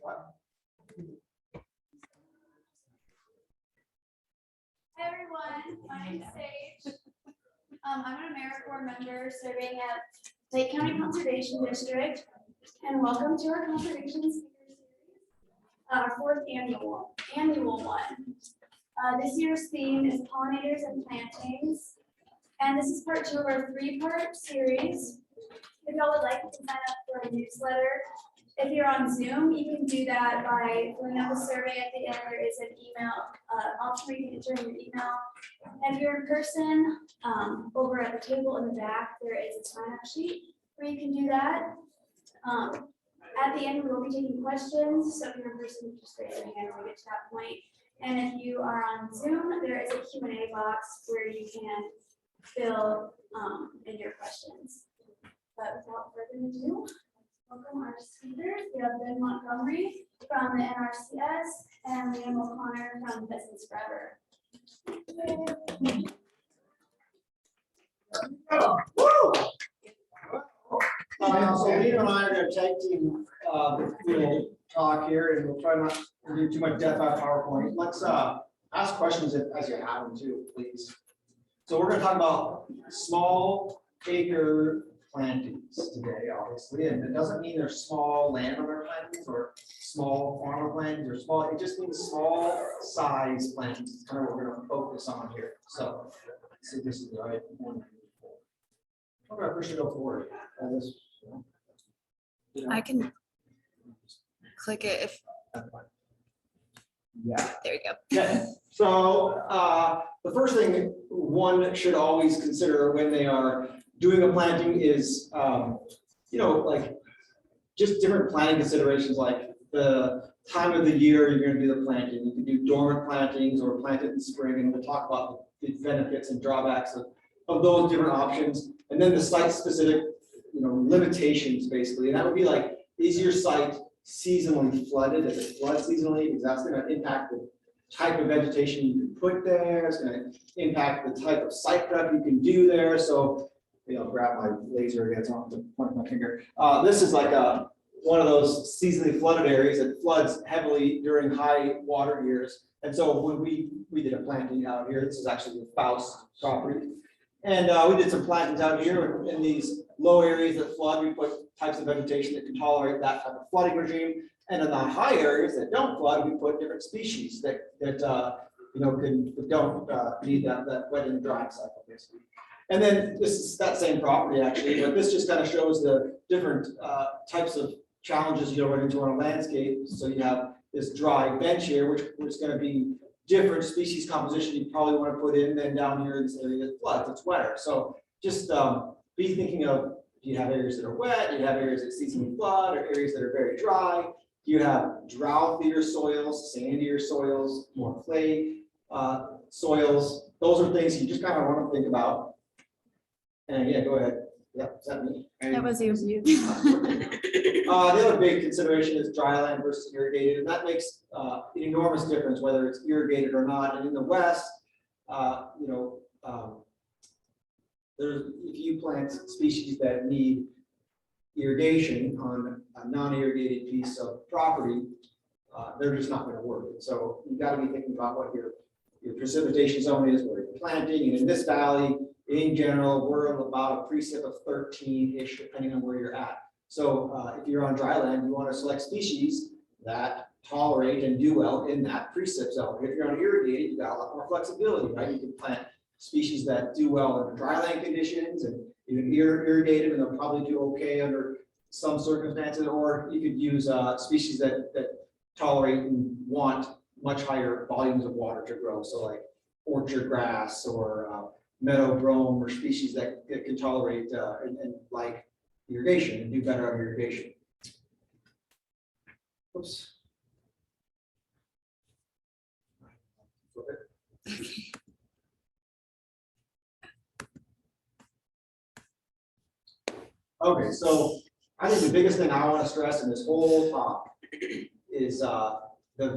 Hi everyone, my name is Sage. I'm an AmeriCorps member serving at Lake County Conservation District, and welcome to our conservation speaker series, our fourth annual one. This year's theme is pollinators and plantings, and this is part 2 of our 3-part series. If y'all would like, you can sign up for a newsletter. If you're on Zoom, you can do that by filling out the survey at the end. There is an email option where you can enter in your email. And if you're in person, over at the table in the back, there is a sign-up sheet where you can do that. At the end, we will be taking questions. So if you're in person, just raise your hand when we get to that point. And if you are on Zoom, there is a Q&A box where you can fill in your questions. But without further ado, welcome our speakers. We have Montgomery from the NRCS and Liam O'Connor from Pheasants Forever. So Liam and I are going to tag team little talk here, and we'll try not to do too much depth on PowerPoint. Let's ask questions as you have them too, please. So we're going to talk about small acre plantings today, obviously, and it doesn't mean they're small landowner plantings or small farmer plantings or small. It just means small size plantings. It's kind of what we're going to focus on here. So, let's see if this is the right one. Okay, I push it go forward. I can click it if. Yeah. There you go. Okay. So the first thing one should always consider when they are doing a planting is, like just different planting considerations, like the time of the year you're going to do the planting. You can do dormant plantings or plant it in spring, and we'll talk about the benefits and drawbacks of those different options. And then the site-specific, limitations basically, and that would be like, is your site seasonally flooded? If it floods seasonally, because that's going to impact the type of vegetation you can put there. It's going to impact the type of site prep you can do there. So, I'll grab my laser again. So I don't have to point my finger. This is like one of those seasonally flooded areas that floods heavily during high water years. And so when we did a planting out here, this is actually the Faust property. And we did some plantings out here in these low areas that flood. We put types of vegetation that can tolerate that type of flooding regime. And in the high areas that don't flood, we put different species that don't need that wet and drying cycle basically. And then this is that same property actually, but this just kind of shows the different types of challenges you'll run into on a landscape. So you have this dry bench here, which is going to be different species composition you probably want to put in than down here in this area that floods. It's wetter. So just be thinking of, do you have areas that are wet? Do you have areas that seasonally flood, or areas that are very dry? Do you have droughthier soils, sandier soils, more clay soils? Those are things you just kind of want to think about. And yeah, go ahead. Yeah, is that me? That was you. The other big consideration is dry land versus irrigated, and that makes an enormous difference whether it's irrigated or not. And in the West, if you plant species that need irrigation on a non-irrigated piece of property, they're just not going to work. So you've got to be thinking about what your precipitation zone is, where you're planting, and in this valley, in general, we're about a precip of 13-ish, depending on where you're at. So if you're on dry land, you want to select species that tolerate and do well in that precip zone. If you're on irrigated, you've got a lot more flexibility, right? You can plant species that do well in dry land conditions and even irrigated, and they'll probably do okay under some circumstances. Or you could use species that tolerate and want much higher volumes of water to grow. So like orchard grass or meadow brome, or species that can tolerate and like irrigation and do better on irrigation. Oops. Okay, so I think the biggest thing I want to stress in this whole talk is the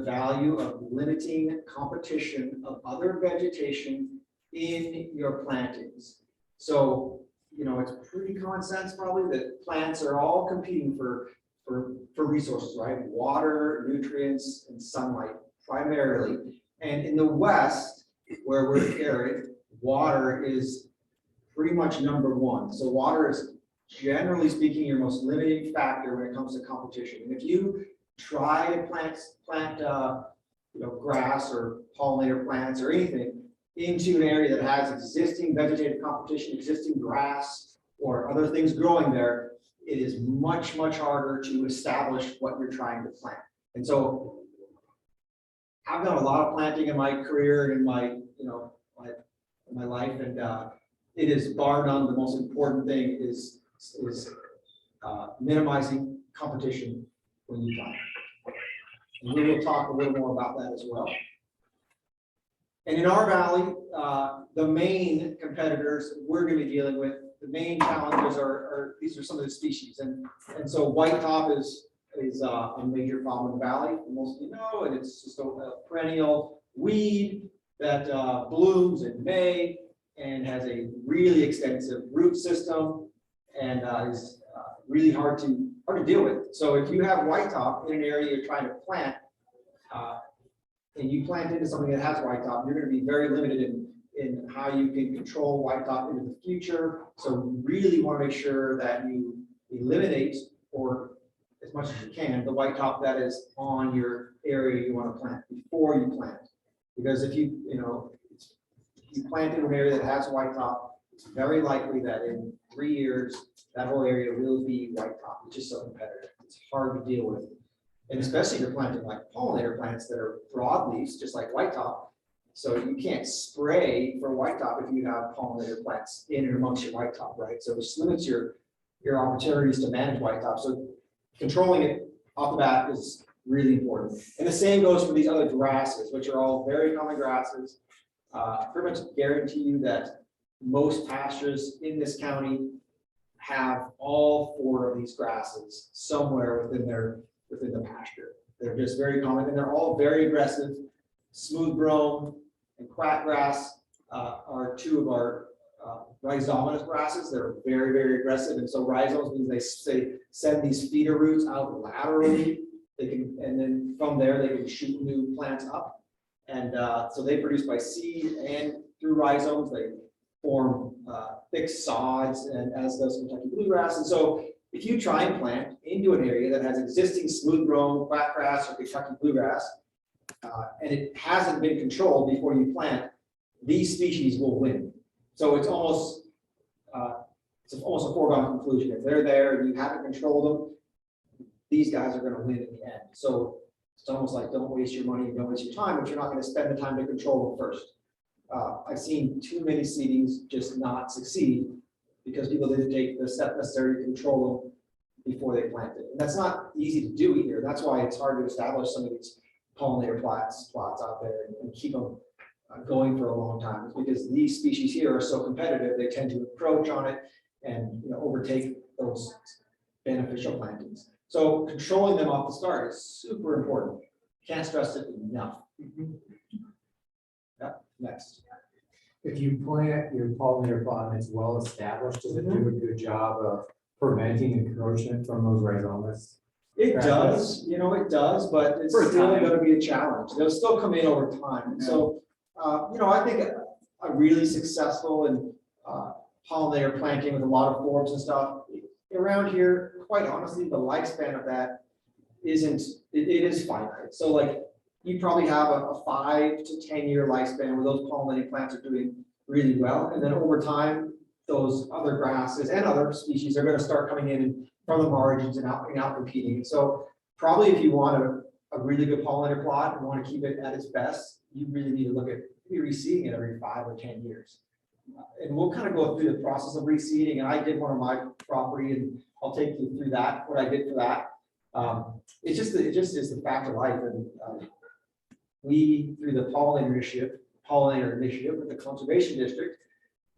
value of limiting competition of other vegetation in your plantings. So, it's pretty common sense probably that plants are all competing for for resources, right? Water, nutrients, and sunlight primarily. And in the West, where we're arid, water is pretty much number one. So water is, generally speaking, your most limiting factor when it comes to competition. And if you try to plant grass or pollinator plants or anything into an area that has existing vegetative competition, existing grass or other things growing there, it is much, much harder to establish what you're trying to plant. And so I've done a lot of planting in my career and in my life, and it is bar none the most important thing is minimizing competition when you plant. And we will talk a little more about that as well. And in our valley, the main competitors we're going to be dealing with, the main challenges are these are some of the species, and so white top is a major problem in the valley, most of you know, and it's just a perennial weed that blooms in May and has a really extensive root system and is really hard to deal with. So if you have white top in an area you're trying to plant, and you plant into something that has white top, you're going to be very limited in how you can control white top into the future. So you really want to make sure that you eliminate, or as much as you can, the white top that is on your area you want to plant before you plant. Because if you plant in an area that has white top, it's very likely that in 3 years, that whole area will be white top. It's just so competitive. It's hard to deal with. And especially if you're planting like pollinator plants that are broadleaves, just like white top. So you can't spray for white top if you have pollinator plants in and amongst your white top, right? So it just limits your opportunities to manage white top. So controlling it off the bat is really important. And the same goes for these other grasses, which are all very common grasses. Pretty much guarantee you that most pastures in this county have all 4 of these grasses somewhere within the pasture. They're just very common, and they're all very aggressive. Smooth brome and quackgrass are 2 of our rhizomatous grasses. They're very, very aggressive, and so rhizomes means they send these feeder roots out laterally. They can, and then from there they can shoot new plants up, and so they produce by seed and through rhizomes. They form thick sods, and as does Kentucky bluegrass. And so if you try and plant into an area that has existing smooth brome, quackgrass, or Kentucky bluegrass, and it hasn't been controlled before you plant, these species will win. So it's almost a foregone conclusion. If they're there and you haven't controlled them, these guys are going to win in the end. So it's almost like don't waste your money and don't waste your time if you're not going to spend the time to control them first. I've seen too many seedings just not succeed because people didn't take the step necessary to control them before they planted. And that's not easy to do either. That's why it's hard to establish some of these pollinator plots out there and keep them going for a long time. It's because these species here are so competitive, they tend to encroach on it and overtake those beneficial plantings. So controlling them off the start is super important. Can't stress it enough. Yeah, next. If you plant your pollinator plot and it's well established, does it do a good job of preventing encroachment from those rhizomas? It does, it does, but it's still going to be a challenge. They'll still come in over time. And so, I think a really successful and pollinator planting with a lot of forms and stuff around here, quite honestly, the lifespan of that it is finite. So like you probably have a 5 to 10 year lifespan where those pollinating plants are doing really well. And then over time, those other grasses and other species are going to start coming in from the margins and out competing. And so probably if you want a really good pollinator plot and want to keep it at its best, you really need to look at reseeding it every 5 or 10 years. And we'll kind of go through the process of reseeding. And I did one on my property, and I'll take you through that, what I did for that. It just is the fact of life. And we, through the pollinator initiative with the conservation district,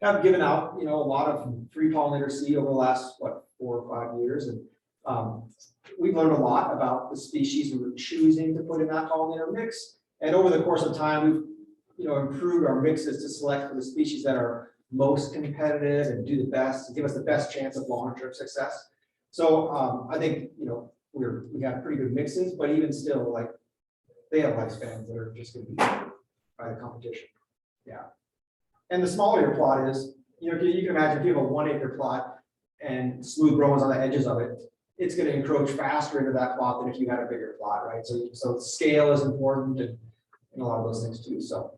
have given out, a lot of free pollinator seed over the last 4 or 5 years, and we've learned a lot about the species we were choosing to put in that pollinator mix. And over the course of time, we've improved our mixes to select for the species that are most competitive and do the best, and give us the best chance of long-term success. So I think we're we have pretty good mixes, but even still, like, they have lifespans that are just gonna be by the competition. Yeah. And the smaller your plot is, you know, you can imagine if you have a 1 acre plot and smooth growings on the edges of it, it's gonna encroach faster into that plot than if you had a bigger plot, right? So scale is important and a lot of those things too, so.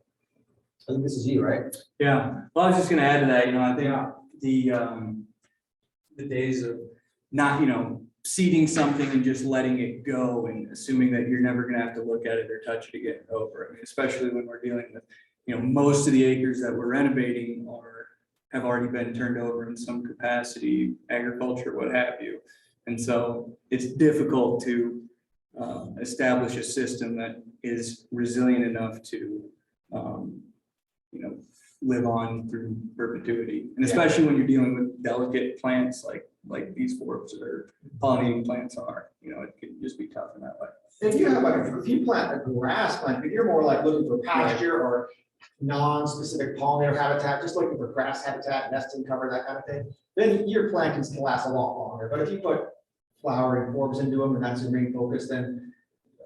I think this is you, right? Yeah, well, I was just gonna add to that, you know, I think Yeah. the days of not, you know, seeding something and just letting it go and assuming that you're never gonna have to look at it or touch it again over. I mean, especially when we're dealing with, you know, most of the acres that we're renovating have already been turned over in some capacity, agriculture, what have you. And so it's difficult to establish a system that is resilient enough to, you know, live on through perpetuity. And especially when you're dealing with delicate plants like these forbs or pollinating plants are, you know, it can just be tough in that way. If you have like, if you plant a grass plant, if you're more like looking for pasture or non-specific pollinator habitat, just looking for grass habitat, nesting cover, that kind of thing, then your plantings can last a lot longer. But if you put flowering forbs into them and that's your main focus, then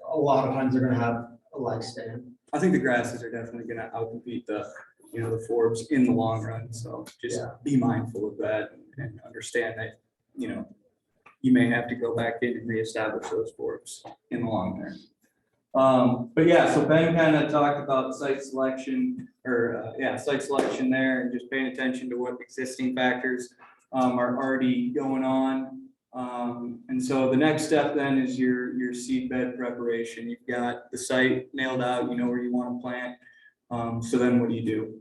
a lot of times they're gonna have a lifespan. I think the grasses are definitely gonna outcompete the, you know, the forbs in the long run. So just be mindful of that and understand that, you know, you may have to go back in and reestablish those forbs in the long term. But yeah, so Ben kind of talked about site selection site selection there and just paying attention to what existing factors are already going on. And so the next step then is your seed bed preparation. You've got the site nailed out, you know where you want to plant. So then what do you do?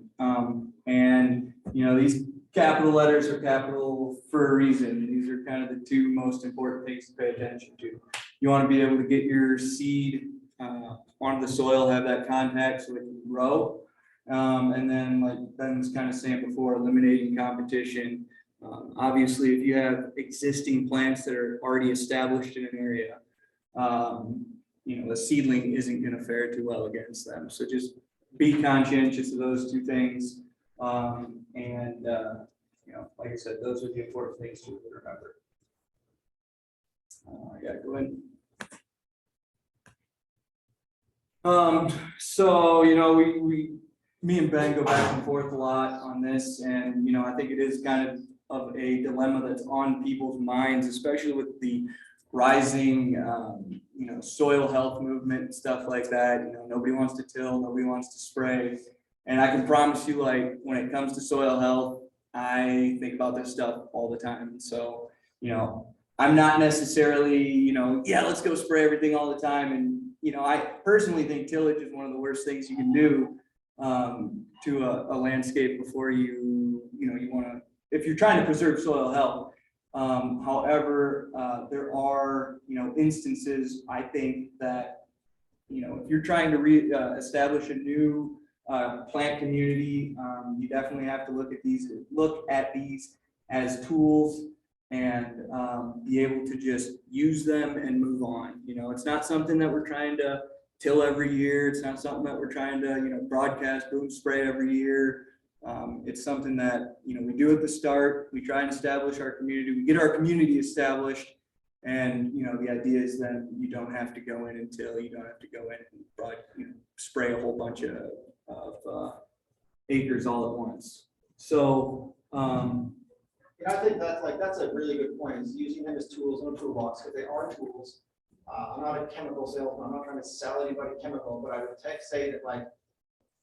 And you know, these capital letters are capital for a reason. These are kind of the two most important things to pay attention to. You want to be able to get your seed onto the soil, have that contact so it can grow. And then like Ben was kind of saying before, eliminating competition. Obviously, if you have existing plants that are already established in an area, you know, the seedling isn't going to fare too well against them. So just be conscientious of those two things. You know, like I said, those are the important things to remember. Go ahead. So, you know, me and Ben go back and forth a lot on this, and, you know, I think it is kind of a dilemma that's on people's minds, especially with the rising, you know, soil health movement and stuff like that. You know, nobody wants to till, nobody wants to spray. And I can promise you, like, when it comes to soil health, I think about this stuff all the time. So, you know, I'm not necessarily, you know, yeah, let's go spray everything all the time. And, you know, I personally think tillage is one of the worst things you can do to a landscape before you know, you want to, if you're trying to preserve soil health. However, there are, you know, instances, I think, that, you know, if you're trying to establish a new plant community, you definitely have to look at these as tools and be able to just use them and move on. You know, it's not something that we're trying to till every year. It's not something that we're trying to, you know, broadcast boom spray every year. It's something that, you know, we do at the start. We try and establish our community. We get our community established, and, you know, the idea is that you don't have to go in until you don't have to go in and you know, spray a whole bunch of acres all at once. So Yeah, I think that's a really good point, is using them as tools in a toolbox, because they are tools. I'm not a chemical salesman. I'm not trying to sell anybody chemical, but I would say that, like,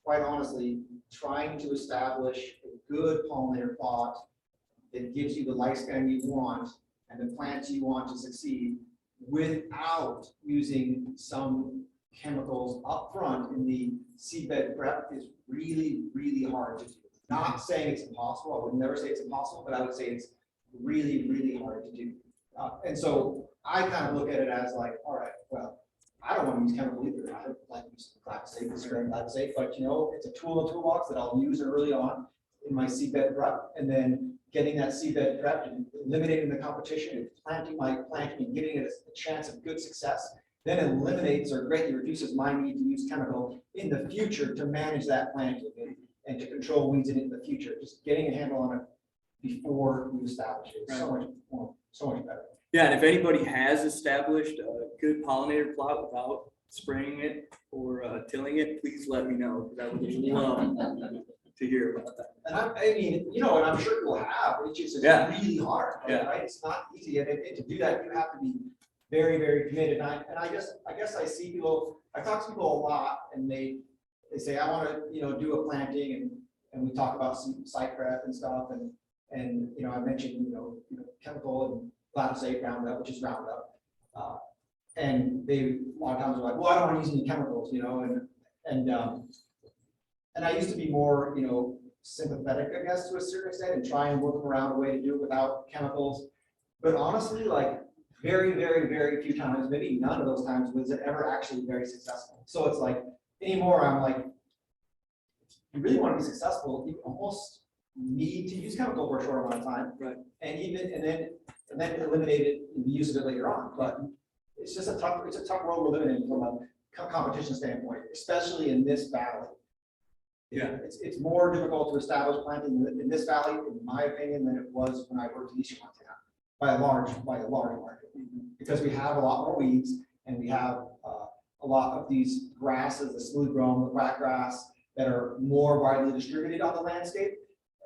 quite honestly, trying to establish a good pollinator plot that gives you the lifespan you want and the plants you want to succeed without using some chemicals up front in the seedbed prep is really, really hard to do. Not saying it's impossible. I would never say it's impossible, but I would say it's really, really hard to do. And so I kind of look at it as like, all right, well, I don't want to use chemical either. I don't like using glyphosate, but, you know, it's a tool in the toolbox that I'll use early on in my seedbed prep, and then getting that seedbed prepped and eliminating the competition and planting my planting and giving it a chance of good success, then eliminates or greatly reduces my need to use chemical in the future to manage that planting and to control weeds in the future. Just getting a handle on it before you establish it. It's so much better. Yeah, and if anybody has established a good pollinator plot without spraying it or tilling it, please let me know, because I would just love to hear about that. And I mean, you know, and I'm sure you'll have, it's just, it's Yeah. really hard, Yeah. right? It's not easy, and to do that, you have to be very, very committed. And I guess I see people, I talk to people a lot, and they say, I want to, you know, do a planting, and we talk about some site prep and stuff, and you know, I mentioned, you know, chemical and glyphosate Roundup, which is Roundup. And they, a lot of times are like, well, I don't want to use any chemicals, you know, and I used to be more, you know, sympathetic, I guess, to a certain extent, and try and work around a way to do it without chemicals. But honestly, like very, very, very few times, maybe none of those times was it ever actually very successful. So it's like anymore, I'm like, you really want to be successful, you almost need to use chemical for a short amount of time. Right. And then eliminate it, the use of it later on. But it's just a tough world we're living in from a competition standpoint, especially in this valley. Yeah. It's more difficult to establish planting in this valley, in my opinion, than it was when I worked in Eastern Montana, by a large margin, because we have a lot more weeds, and we have a lot of these grasses, the smooth brome, the quack grass, that are more widely distributed on the landscape.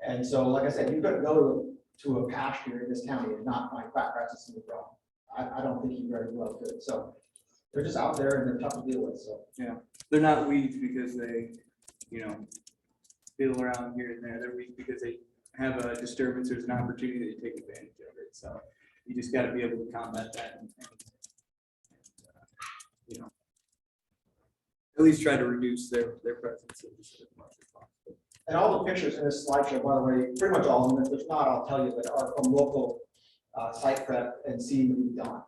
And so, like I said, you couldn't go to a pasture in this county and not find quack grass and smooth brome. I don't think you very well could. So they're just out there, and they're tough to deal with. So Yeah, they're not weeds because they, you know, fiddle around here and there. They're weeds because they have a disturbance. There's an opportunity to take advantage of it. So you just got to be able to combat that and you know, at least try to reduce their presence as much as possible. and all the pictures in this slideshow, by the way, pretty much all of them, if there's not, I'll tell you, that are from local site prep and seeing what we've done.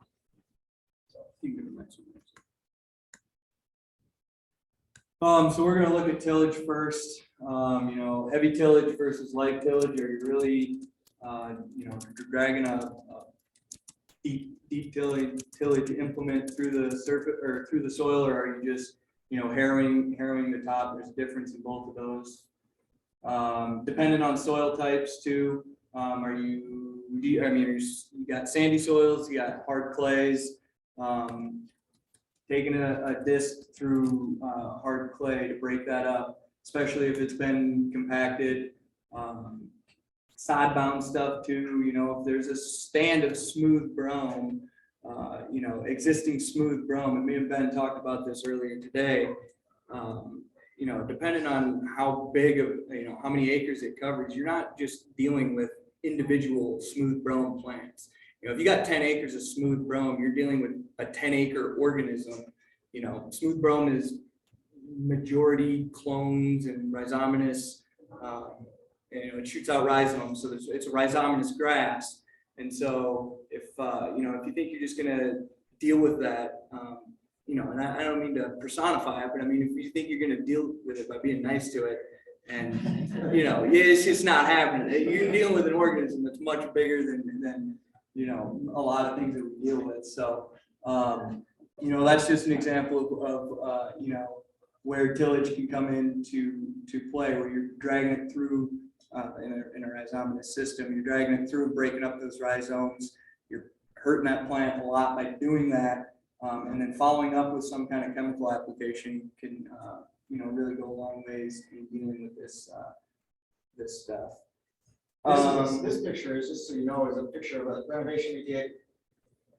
So we're gonna look at tillage first. You know, heavy tillage versus light tillage. Are you really, you know, dragging a deep tillage implement through the surface or through the soil, or are you just, you know, harrowing the top? There's a difference in both of those. Depending on soil types too. You got sandy soils, you got hard clays. Taking a disc through hard clay to break that up, especially if it's been compacted. Sod bound stuff too, you know, if there's a stand of smooth brome, you know, existing smooth brome, and me and Ben talked about this earlier today. You know, depending on how big of, you know, how many acres it covers, you're not just dealing with individual smooth brome plants. You know, if you got 10 acres of smooth brome, you're dealing with a 10-acre organism. You know, smooth brome is majority clones and rhizominous. You know, it shoots out rhizomes, so it's a rhizominous grass. And so, if you know, if you think you're just gonna deal with that, you know, and I don't mean to personify it, but I mean, if you think you're gonna deal with it by being nice to it, and you know, it's just not happening. You're dealing with an organism that's much bigger than you know, a lot of things that we deal with. So, you know, that's just an example of you know, where tillage can come into play, where you're dragging it through in a rhizominous system. You're dragging it through, breaking up those rhizomes. You're hurting that plant a lot by doing that, and then following up with some kind of chemical application can you know, really go a long ways in dealing with this this stuff. This picture is, just so you know, is a picture of a renovation we did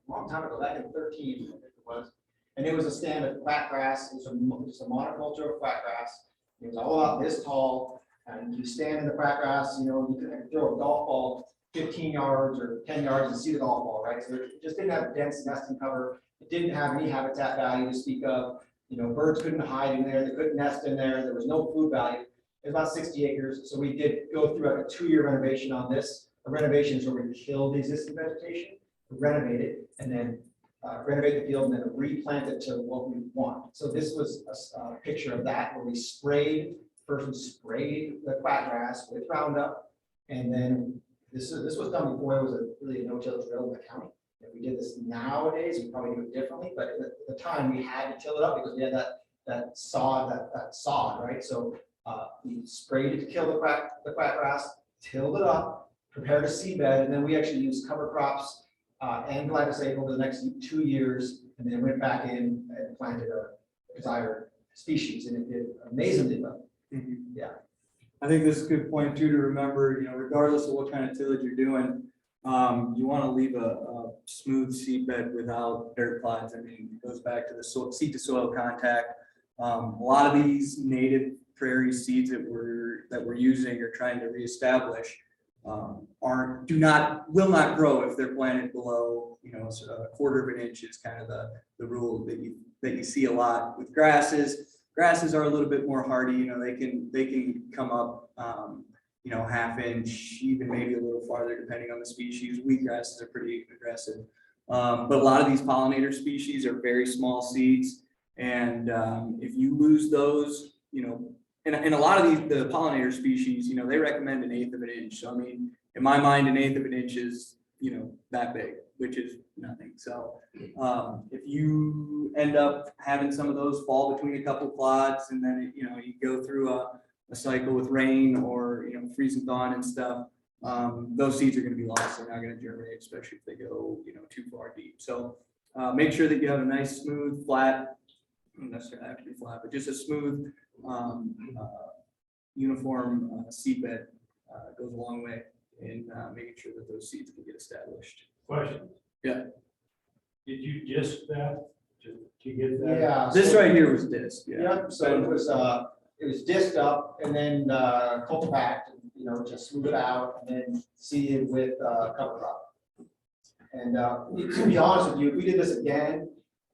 a long time ago, back in 13, I think it was. And it was a stand of quack grass. It was just a monoculture of quack grass. It was all about this tall, and you stand in the quack grass, you know, you could throw a golf ball 15 yards or 10 yards and see the golf ball, right? So it just didn't have dense nesting cover. It didn't have any habitat value to speak of. You know, birds couldn't hide in there. They couldn't nest in there. There was no food value. It was about 60 acres. So we did go through like a 2-year renovation on this. A renovation is where we killed the existing vegetation, renovate it, and then renovate the field, and then replant it to what we want. So this was a picture of that, where we sprayed the quack grass with Roundup, and then this was done before there was really a no-till drill in the county. If we did this nowadays, we probably do it differently, but at the time we had to till it up because we had that sod, right? So we sprayed it to kill the quack grass, tilled it up, prepared a seedbed, and then we actually used cover crops and glyphosate over the next 2 years, and then went back in and planted a desired species, and it did amazingly well. Yeah. I think this is a good point too to remember, regardless of what kind of tillage you're doing, you want to leave a smooth seed bed without dirt clods. I mean, it goes back to the seed to soil contact. A lot of these native prairie seeds that we're using or trying to reestablish will not grow if they're planted below, a quarter of an inch is kind of the rule that you see a lot with grasses. Grasses are a little bit more hardy, they can come up, half inch, even maybe a little farther depending on the species. Wheatgrasses are pretty aggressive. But a lot of these pollinator species are very small seeds. And if you lose those, and a lot of the pollinator species, they recommend 1/8 of an inch. So, I mean, in my mind, 1/8 of an inch is, that big, which is nothing. So if you end up having some of those fall between a couple clods, and then, you go through a cycle with rain or, freezing thaw and stuff, those seeds are going to be lost. They're not going to germinate, especially if they go, too far deep. So make sure that you have a nice, smooth, flat, doesn't necessarily have to be flat, but just a smooth, uniform seed bed goes a long way in making sure that those seeds can get established. Question. Yeah. Did you disc that to get that? Yeah. This right here was disc. Yep, so it was disced up and then cultivated, to smooth it out, and then seeded with cover crop. And to be honest with you, if we did this again,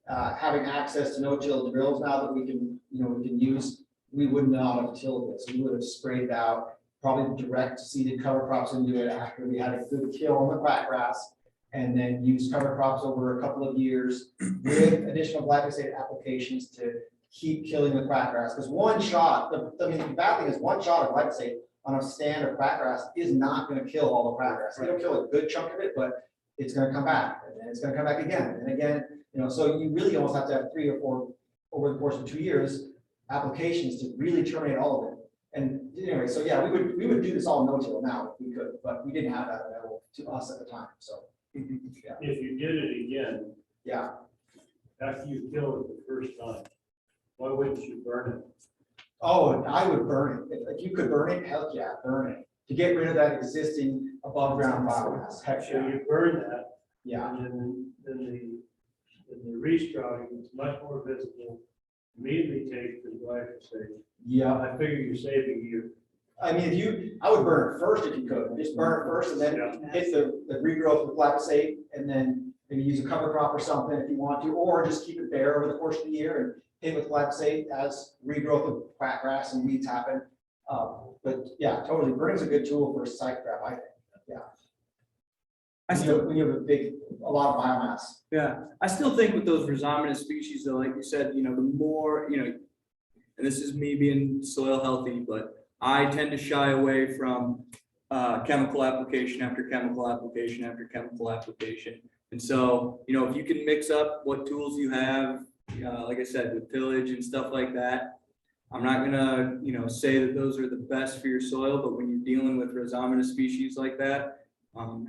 having access to no-till drills now that we can use, we would not have tilled this. We would have sprayed it out, probably direct seeded cover crops into it after we had a good kill on the quackgrass, and then used cover crops over a couple of years with additional glyphosate applications to keep killing the quackgrass. Because one shot, the bad thing is one shot of glyphosate on a stand of quackgrass is not going to kill all the quackgrass. It'll kill a good chunk of it, but it's going to come back, and then it's going to come back again and again. So you really almost have to have 3 or 4 over the course of 2 years applications to really terminate all of it. And anyway, so yeah, we would do this all no-till now if we could, but we didn't have that available to us at the time. So yeah. If you did it again, Yeah. after you killed it the first time, why wouldn't you burn it? Oh, I would burn it. If you could burn it, hell yeah, burn it. To get rid of that existing above ground biomass. Heck So yeah. you burn that, Yeah. and then the re-sprouting is much more visible. Immediately take the glyphosate. Yeah. I figure you're saving you. I mean, I would burn it first if you could. Just burn it first and then hit the regrowth with glyphosate, and then maybe use a cover crop or something if you want to, or just keep it bare over the course of the year and hit with glyphosate as regrowth of quackgrass and weeds happen. But yeah, totally. Burning's a good tool for a site prep, I think. Yeah. When you have a lot of biomass. Yeah, I still think with those rhizomatous species, though, like you said, the more, and this is me being soil healthy, but I tend to shy away from chemical application after chemical application after chemical application. And so, if you can mix up what tools you have, like I said, with tillage and stuff like that, I'm not gonna, say that those are the best for your soil, but when you're dealing with rhizomatous species like that,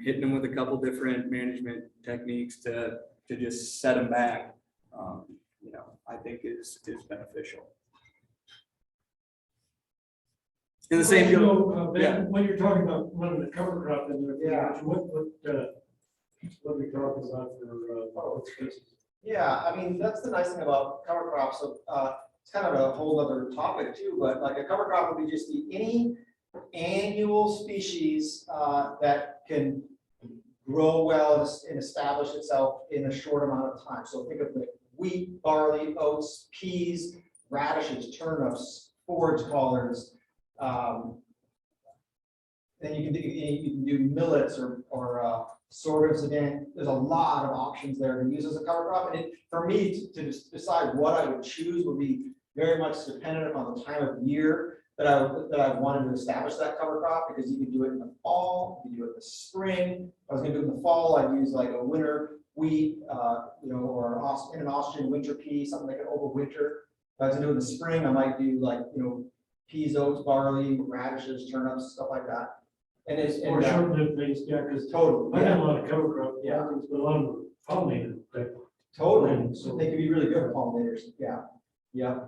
hitting them with a couple different management techniques to just set them back, I think is beneficial. And the same Ben, when you're talking about running the cover crop in there, Yeah. what are we talking about for expenses? Yeah, I mean, that's the nice thing about cover crops. So it's kind of a whole other topic too, but like a cover crop would be just any annual species that can grow well and establish itself in a short amount of time. So think of the wheat, barley, oats, peas, radishes, turnips, forage collards. Then you can do millets or sorghums. Again, there's a lot of options there to use as a cover crop. And for me to decide what I would choose would be very much dependent upon the time of year that I wanted to establish that cover crop, because you can do it in the fall, you can do it in the spring. If I was going to do it in the fall, I'd use like a winter wheat, or in an Austrian winter pea, something like an overwinter. If I was going to do it in the spring, I might do like, peas, oats, barley, radishes, turnips, stuff like that. And it's, Or and, short-lived things, yeah, because total, I got a yeah, lot of cover crop, Yeah. but a lot of pollinator, but totally. So- They can be really good for pollinators, yeah, yeah.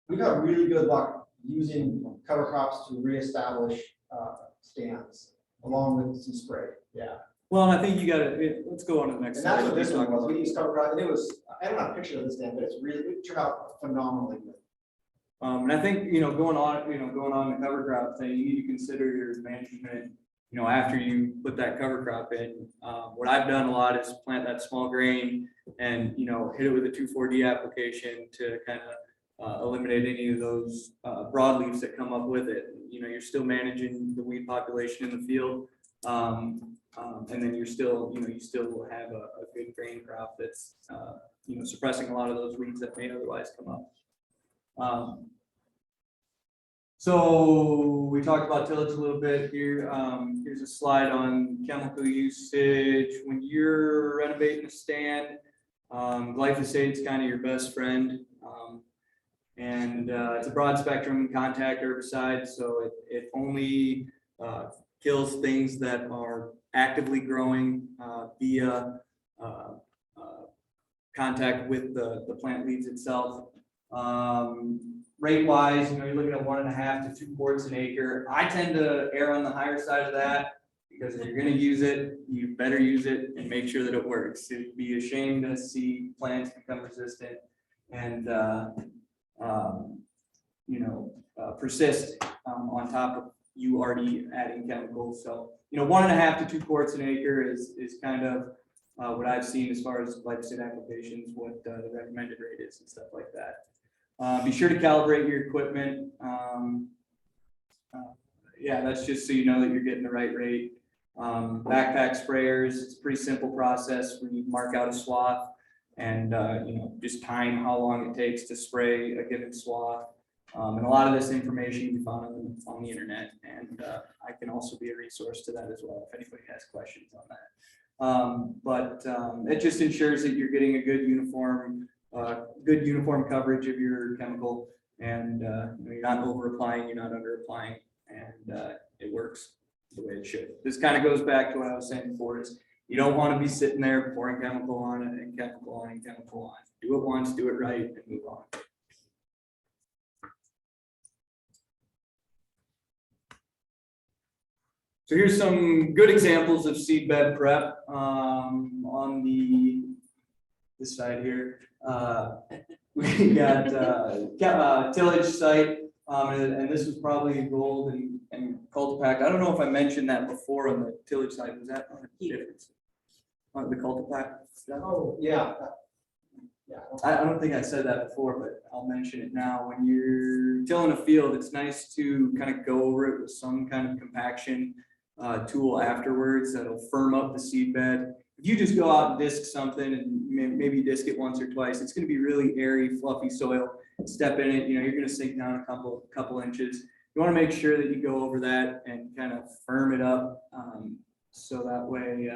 We got really good luck using cover crops to reestablish, stands along with some spray, yeah. Well, and I think you gotta, let's go on to the next And slide. that's what this one Talk was, we about- used cover crop, and it was, I don't have a picture of this stand, but it's really, it turned out phenomenally good. And I think, going on the cover crop thing, you need to consider your management, after you put that cover crop in. What I've done a lot is plant that small grain and, hit it with a 2,4-D application to kind of eliminate any of those broadleaves that come up with it. You're still managing the weed population in the field. And then you still have a good grain crop that's, suppressing a lot of those weeds that may otherwise come up. So we talked about tillage a little bit here. Here's a slide on chemical usage. When you're renovating a stand, glyphosate's kind of your best friend. It's a broad spectrum contact herbicide, so it only kills things that are actively growing via contact with the plant leaves itself. Rate wise, you're looking at 1.5 to 2 quarts an acre. I tend to err on the higher side of that because if you're going to use it, you better use it and make sure that it works. It'd be a shame to see plants become resistant and persist on top of you already adding chemicals. So 1.5 to 2 quarts an acre is kind of what I've seen as far as glyphosate applications, what the recommended rate is and stuff like that. Be sure to calibrate your equipment. That's just so you know that you're getting the right rate. Backpack sprayers, it's a pretty simple process where you mark out a swath and just time how long it takes to spray a given swath. And a lot of this information can be found on the internet, and I can also be a resource to that as well if anybody has questions on that. It just ensures that you're getting a good uniform coverage of your chemical, and you're not over applying, you're not under applying, and it works the way it should. This kind of goes back to what I was saying before: is you don't want to be sitting there pouring chemical on it and chemical on and chemical on. Do it once, do it right, and move on. So here's some good examples of seedbed prep on this side here. We got tillage site, and this was probably rolled and cultipacked. I don't know if I mentioned that before on the tillage side. Was that a difference? On the cultipack stuff? Oh, yeah. Yeah. I don't think I said that before, but I'll mention it now. When you're tilling a field, it's nice to kind of go over it with some kind of compaction tool afterwards that'll firm up the seed bed. If you just go out and disc something and maybe disc it once or twice, it's going to be really airy, fluffy soil. Step in it, you're going to sink down a couple inches. You want to make sure that you go over that and kind of firm it up, so that way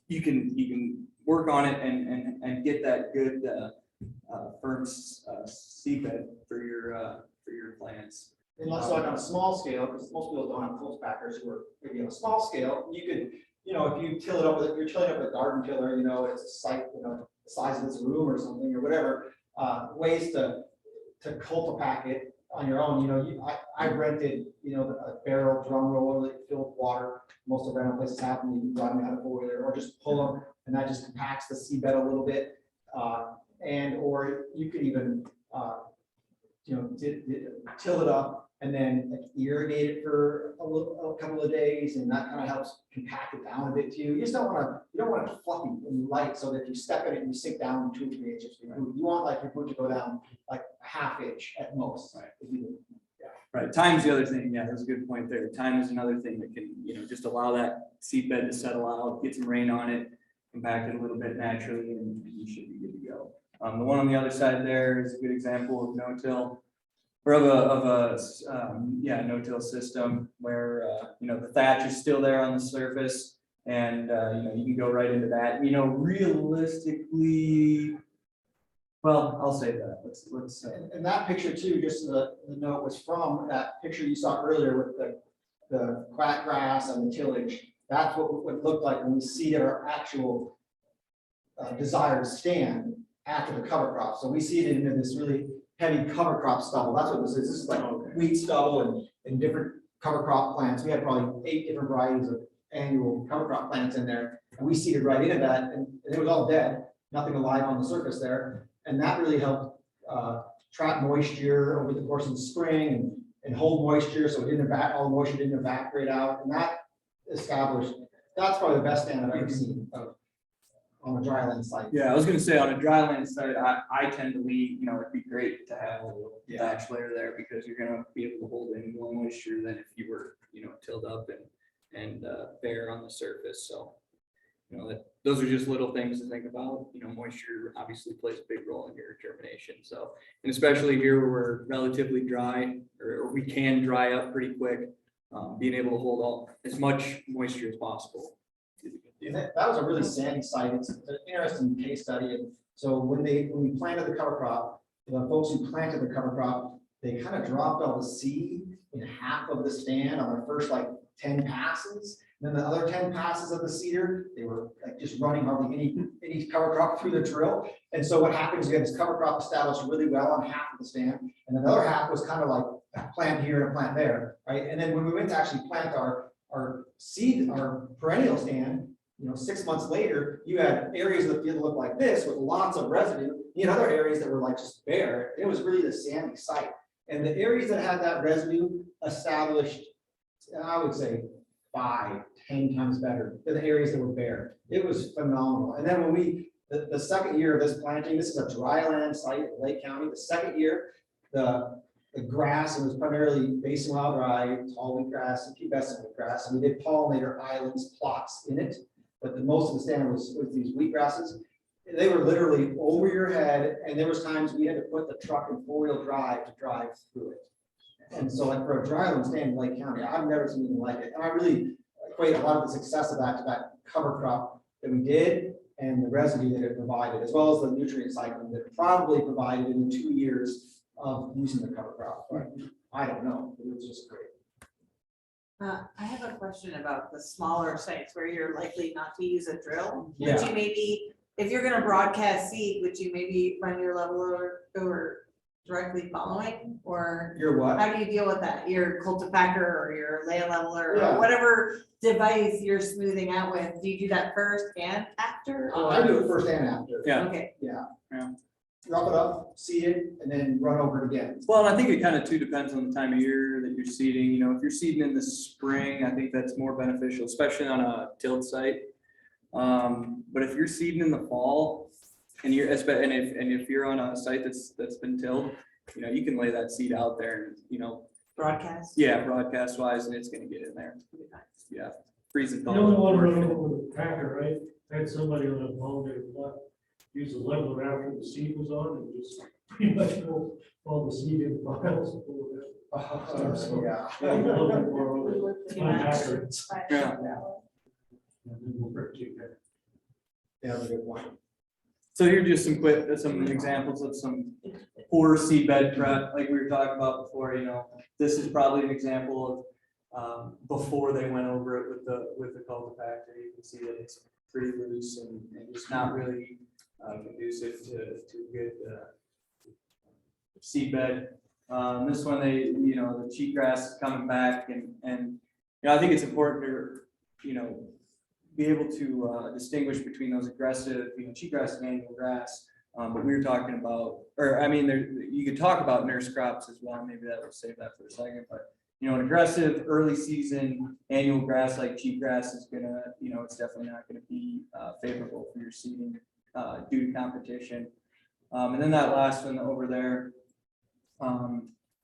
you can work on it and get that good firm seed bed for your plants. Unless like on a small scale, because most people don't have close packers who are maybe on a small scale, you could, if you till it up with, you're tilling up with a garden tiller, it's a site, the size of this room or something or whatever, ways to cultipack it on your own. I rented, a barrel drum roller that filled with water. Most of the rental places have them. You can drive them out of boiler or just pull them, and that just compacts the seed bed a little bit. Or you could even, till it up and then irrigate it for a couple of days, and that kind of helps compact it down a bit too. You don't want it fluffy and light so that if you step in it and you sink down 2 or 3 inches. You want like your boot to go down like a ½ inch at most. Right. Right. Time's the other thing. Yeah, that's a good point there. Time is another thing that can, just allow that seed bed to settle out, get some rain on it, compact it a little bit naturally, and you should be good to go. The one on the other side there is a good example of no-till, or of a no-till system where the thatch is still there on the surface, and you can go right into that. Realistically, well, I'll say that. Let's And that picture too, just the note was from that picture you saw earlier with the quack grass and the tillage, that's what it looked like when we seeded our actual desired stand after the cover crop. So we seeded into this really heavy cover crop stubble. That's what this is. This is like wheat stubble and different cover crop plants. We had probably 8 different varieties of annual cover crop plants in there. And we seeded right into that, and it was all dead, nothing alive on the surface there. And that really helped trap moisture over the course of the spring and hold moisture so it didn't all the moisture didn't evaporate out. And that established, that's probably the best stand I've ever seen on a dryland site. Yeah, I was gonna say on a dryland site, I tend to lean, it'd be great to have a little thatch layer there because you're gonna be able to hold in more moisture than if you were, tilled up and bare on the surface. So, those are just little things to think about. Moisture obviously plays a big role in your germination. So, and especially here where we're relatively dry, or we can dry up pretty quick, being able to hold all as much moisture as possible. And that was a really sandy site. It's an interesting case study. And so when we planted the cover crop, the folks who planted the cover crop, they kind of dropped all the seed in half of the stand on their first 10 passes. And then the other 10 passes of the seeder, they were just running hardly any cover crop through the drill. And so what happens, we had this cover crop established really well on half of the stand, and then the other half was kind of like a plant here and a plant there, right? And then when we went to actually plant our seed, our perennial stand, 6 months later, you had areas of the field that looked like this with lots of residue. You had other areas that were just bare. It was really the sandy site. And the areas that had that residue established, I would say 5-10 times better than the areas that were bare. It was phenomenal. And then when the second year of this planting, this is a dryland site in Lake County. The second year, the grass, it was primarily basin wild rye, tall wheatgrass, and pubescent wheatgrass, and we did pollinator islands plots in it. But the most of the stand was these wheatgrasses. They were literally over your head, and there was times we had to put the truck in 4-wheel drive to drive through it. And so for a dryland stand in Lake County, I've never seen anything like it. And I really equate a lot of the success of that to that cover crop that we did and the residue that it provided, as well as the nutrient cycling that it probably provided in the 2 years of using the cover crop. But I don't know, it was just great. I have a question about the smaller sites where you're likely not to use a drill. Yeah. Would you maybe, if you're gonna broadcast seed, would you maybe run your leveler or directly following? Or You're what? how do you deal with that? Your cultipacker or your land leveler Yeah. or whatever device you're smoothing out with? Do you do that first and after? I do it first and after. Yeah. Okay, Drop it up, seed it, and then run over it again. Well, and I think it kind of too depends on the time of year that you're seeding. If you're seeding in the spring, I think that's more beneficial, especially on a tilled site. But if you're seeding in the fall and if you're on a site that's been tilled, you can lay that seed out there and, broadcast. yeah, broadcast wise, and it's gonna get in there. Yeah, freeze and You thaw. don't want to run over with a packer, right? I had somebody on a pollinator plot use a leveler after the seed was on and just pretty much pull all the seed in piles. And pull it out. Yeah. A little bit more over. Unaccurate. Yeah. And then we'll break it down. Yeah, that's a good point. So here are just some examples of some poor seed bed prep, like we were talking about before. This is probably an example of before they went over it with the cultipator. You can see that it's pretty loose and just not really conducive to good seed bed. This one, the cheatgrass is coming back, and I think it's important to be able to distinguish between those aggressive, cheatgrass and annual grass. But we were talking about, you could talk about nurse crops as well. Maybe that will save that for a second. But an aggressive early season annual grass like cheatgrass is gonna, it's definitely not gonna be favorable for your seeding due to competition. And then that last one over there,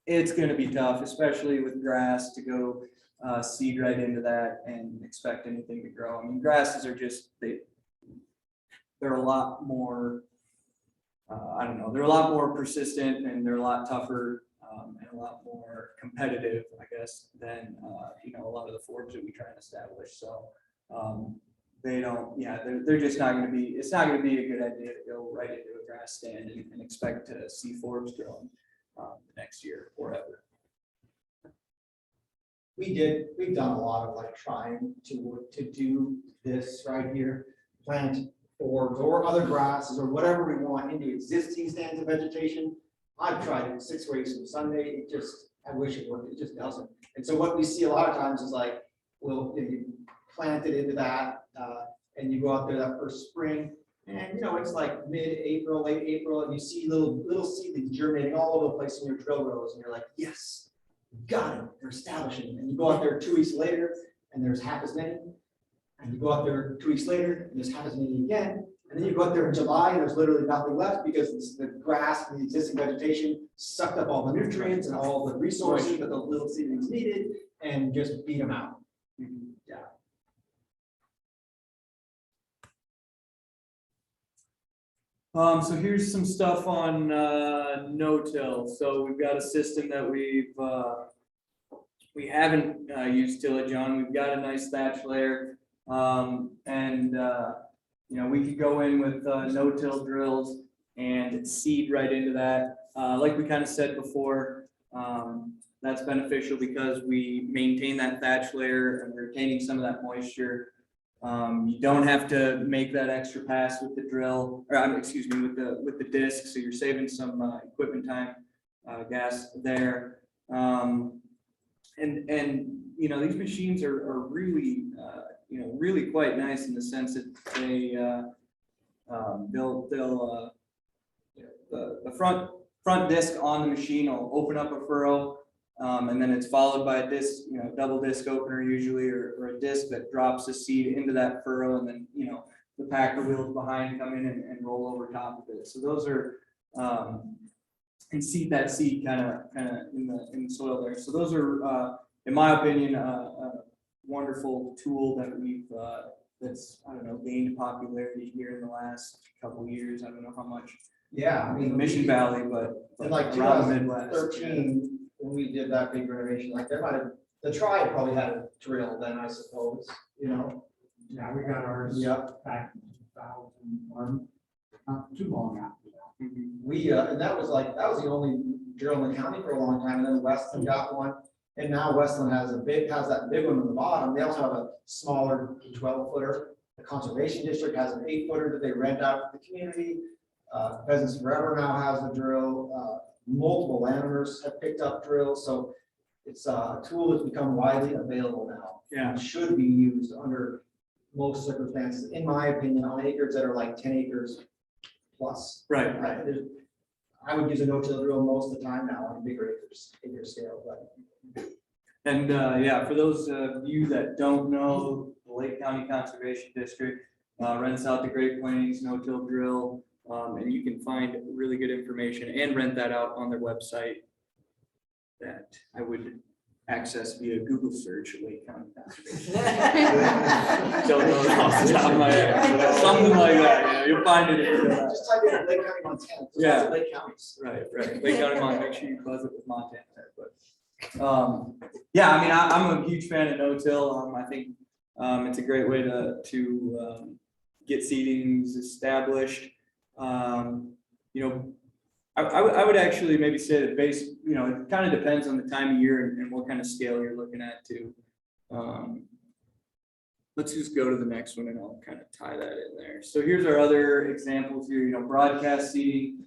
it's gonna be tough, especially with grass, to go seed right into that and expect anything to grow. Grasses are just, they're a lot more, they're a lot more persistent, and they're a lot tougher and a lot more competitive, I guess, than a lot of the forbs that we try and establish. So they don't, they're just not going to be, it's not going to be a good idea to go right into a grass stand and expect to see forbs growing the next year or ever. we've done a lot of like trying to do this right here, plant forbs or other grasses or whatever we want into existing stands of vegetation. I've tried it 6 weeks from Sunday, it just, I wish it worked, it just doesn't. And so what we see a lot of times is like, you plant it into that, and you go out there that first spring, and you know, it's like mid-April, late April, and you see little seedlings germinating all over the place in your drill rows, and you're like, yes, got it, they're establishing. And you go out there 2 weeks later, and there's half as many. And you go out there 2 weeks later, and there's half as many again. And then you go out there in July, and there's literally nothing left because the grass and the existing vegetation sucked up all the nutrients and all the resources that the little seedlings needed and just beat them out. Yeah. So here's some stuff on no-till. So we've got a system that we haven't used tillage on. We've got a nice thatch layer, you know, we could go in with no-till drills and seed right into that. Like we kind of said before, that's beneficial because we maintain that thatch layer and retaining some of that moisture. You don't have to make that extra pass with the drill, or excuse me, with the disc, so you're saving some equipment time, gas there. And you know, these machines are really you know, really quite nice in the sense that they the front disc on the machine will open up a furrow, and then it's followed by a disc, you know, double disc opener usually, or a disc that drops the seed into that furrow, and then, you know, the packer wheels behind come in and roll over top of it. So those are and seed that seed kind of in the soil there. So those are, in my opinion, a wonderful tool that we've that's, I don't know, gained popularity here in the last couple of years. I don't know how much. Yeah, I mean, Mission Valley, but in like around the Midwest. 2013, when we did that big renovation, like there might have, the Tribe probably had a drill then, I suppose, you know? Yeah, we got ours. Yep. Back in 2001, not too long after that. We, and that was the only drill in the county for a long time, and then Westland got one. And now Westland has that big one on the bottom. They also have a smaller 12-footer. The Conservation District has an 8-footer that they rent out to the community. Pheasants Forever now has a drill. Multiple landowners have picked up drills, so it's a tool that's become widely available now. Yeah. And should be used under most circumstances, in my opinion, on acres that are like 10 acres plus. Right. Right. I would use a no-till drill most of the time now on a bigger acre scale, but. And yeah, for those of you that don't know, the Lake County Conservation District rents out the Great Plains no-till drill, and you can find really good information and rent that out on their website that I would access via Google search, Lake County Conservation. Don't know it off the top of my head, but something like that. Yeah, you'll find it. Just type in Lake County, Montana. There's Yeah. lots of Lake counties. Right. Lake County, Montana. Make sure you buzz it with Montana there, but. Yeah, I mean, I'm a huge fan of no-till. I think it's a great way to get seedings established. You know, I would actually maybe say that you know, it kind of depends on the time of year and what kind of scale you're looking at too. Let's just go to the next one and I'll kind of tie that in there. So here's our other examples here, you know, broadcast seeding,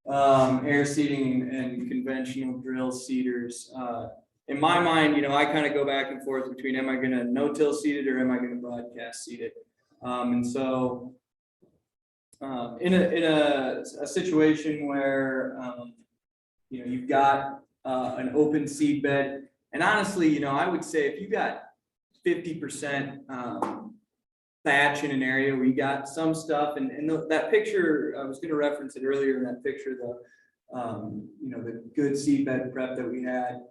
air seeding and conventional drill seeders. In my mind, you know, I kind of go back and forth between, am I going to no-till seed it or am I going to broadcast seed it? And so in a situation where, you know, you've got an open seed bed, and honestly, you know, I would say if you got 50% thatch in an area where you got some stuff, and that picture, I was going to reference it earlier in that picture, you know, the good seed bed prep that we had,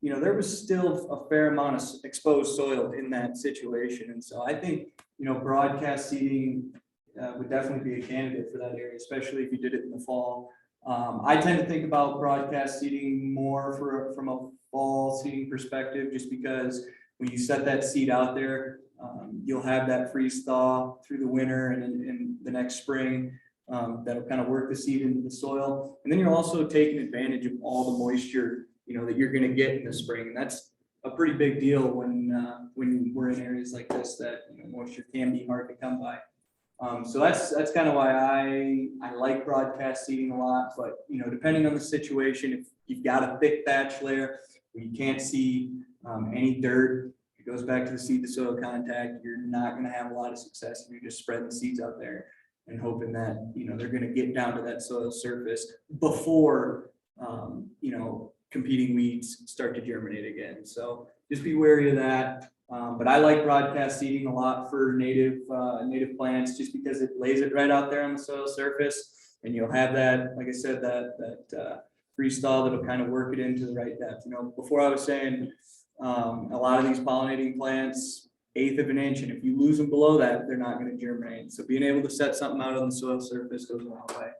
you know, there was still a fair amount of exposed soil in that situation. And so I think, you know, broadcast seeding would definitely be a candidate for that area, especially if you did it in the fall. I tend to think about broadcast seeding more from a fall seeding perspective, just because when you set that seed out there, you'll have that freeze thaw through the winter and in the next spring. That'll kind of work the seed into the soil. And then you're also taking advantage of all the moisture that you're gonna get in the spring. And that's a pretty big deal when we're in areas like this that, moisture can be hard to come by. So that's kind of why I like broadcast seeding a lot, but, depending on the situation, if you've got a thick thatch layer where you can't see any dirt, it goes back to the seed to soil contact, you're not gonna have a lot of success if you're just spreading seeds out there and hoping that, they're gonna get down to that soil surface before, competing weeds start to germinate again. So just be wary of that. But I like broadcast seeding a lot for native plants, just because it lays it right out there on the soil surface, and you'll have that, like I said, that freeze-thaw that'll kind of work it into the right depth. Before I was saying, a lot of these pollinating plants, 1/8 of an inch, and if you lose them below that, they're not going to germinate. So being able to set something out on the soil surface goes a long way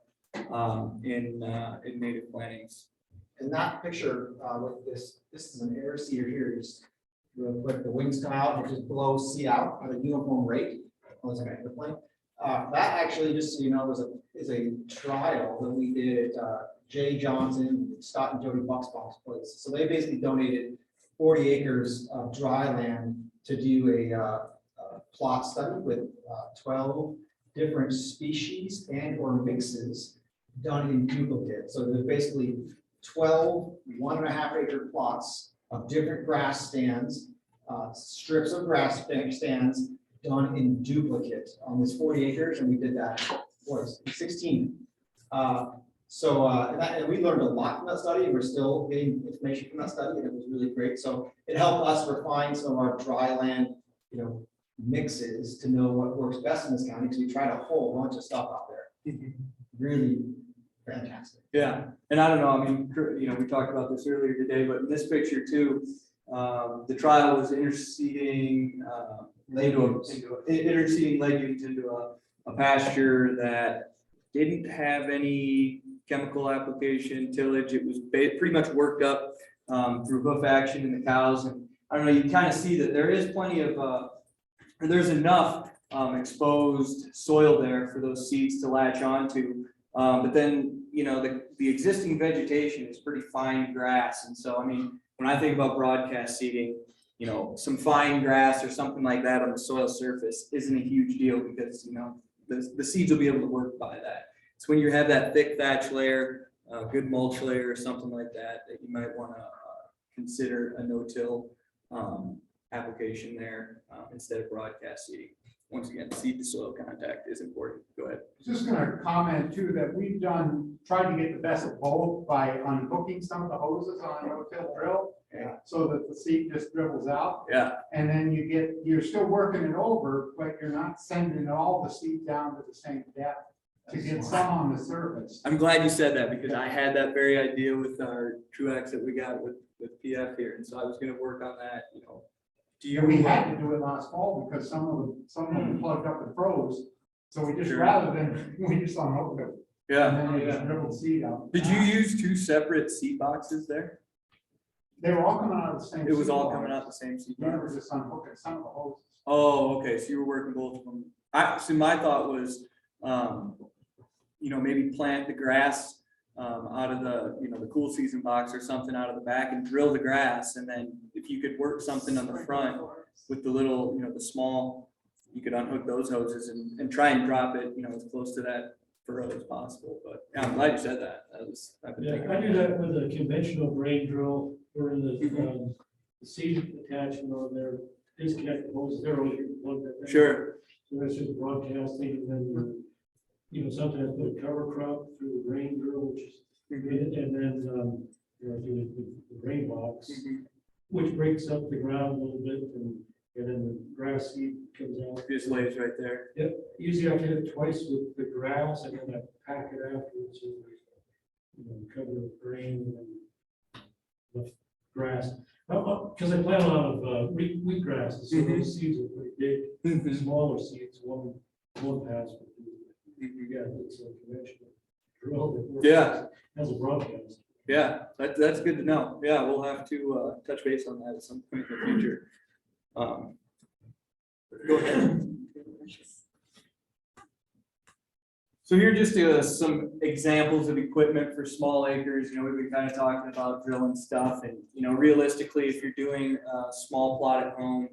in native plantings. In that picture, with this is an air seeder here, just real quick, the wings come out and it just blows seed out at a uniform rate. The plane. That actually, just so you know, is a trial that we did at Jay Johnson, Scott and Jody Bucksbaum's place. So they basically donated 40 acres of dry land to do a plot study with 12 different species and or mixes done in duplicate. So there's basically 12 1.5 acre plots of different grass stands, strips of grass stands done in duplicate on this 40 acres, and we did that was 16. And we learned a lot from that study, and we're still getting information from that study, and it was really great. So it helped us refine some of our dry land, mixes to know what works best in this county, because we tried a whole bunch of stuff out there. Really fantastic. Yeah, and I don't know, I mean, we talked about this earlier today, but in this picture too, the trial was interseeding interseeding legumes into a pasture that didn't have any chemical application, tillage. It was pretty much worked up through hoof action in the cows. And I don't know, you kind of see that there is plenty of, there's enough exposed soil there for those seeds to latch onto. But then, the existing vegetation is pretty fine grass. And so, I mean, when I think about broadcast seeding, some fine grass or something like that on the soil surface isn't a huge deal, because, the seeds will be able to work by that. It's when you have that thick thatch layer, good mulch layer or something like that, that you might want to consider a no-till application there instead of broadcast seeding. Once again, seed to soil contact is important. Go ahead. Just gonna comment too, that we've tried to get the best of both by unhooking some of the hoses on Notill Drill. Yeah. So that the seed just dribbles out. Yeah. And then you're still working it over, but you're not sending all the seed down to the same depth to get some on the surface. I'm glad you said that, because I had that very idea with our Truax that we got with PF here. And so I was going to work on that, We had to do it last fall because some of them plugged up and froze. So we just, rather than, we just unhooked them. Yeah. And then we just dribbled seed out. Did you use 2 separate seed boxes there? They were all coming out of the same. It was seed all box. coming out the same seed We box. were just unhooking some of the hoses. Oh, okay. So you were working both of them. My thought was, maybe plant the grass out of the cool season box or something out of the back and drill the grass. And then if you could work something on the front with the little, the small, you could unhook those hoses and try and drop it, as close to that furrow as possible. But yeah, I'm glad you said that. I've been thinking. I do that with a conventional grain drill, where the seed attachment on there, disconnect the hoses, they're only one. Sure. So that's just broadcasting, and then, sometimes put a cover crop through the grain drill, which is, and then, do the grain box, which breaks up the ground a little bit, and then the grass seed comes out. Just lays right there. Yep, usually I hit it twice with the grass, and then I pack it afterwards, so, cover the grain and the grass. Because I plant a lot of wheat grasses, so those seeds are pretty big. The smaller seeds, one pass. Yeah, it's a conventional drill that works as a broadcast. Yeah, that's good to know. Yeah, we'll have to touch base on that at some point in the future. Go ahead. So here are just some examples of equipment for small acres. We've been kind of talking about drilling stuff, and realistically, if you're doing a small plot at home,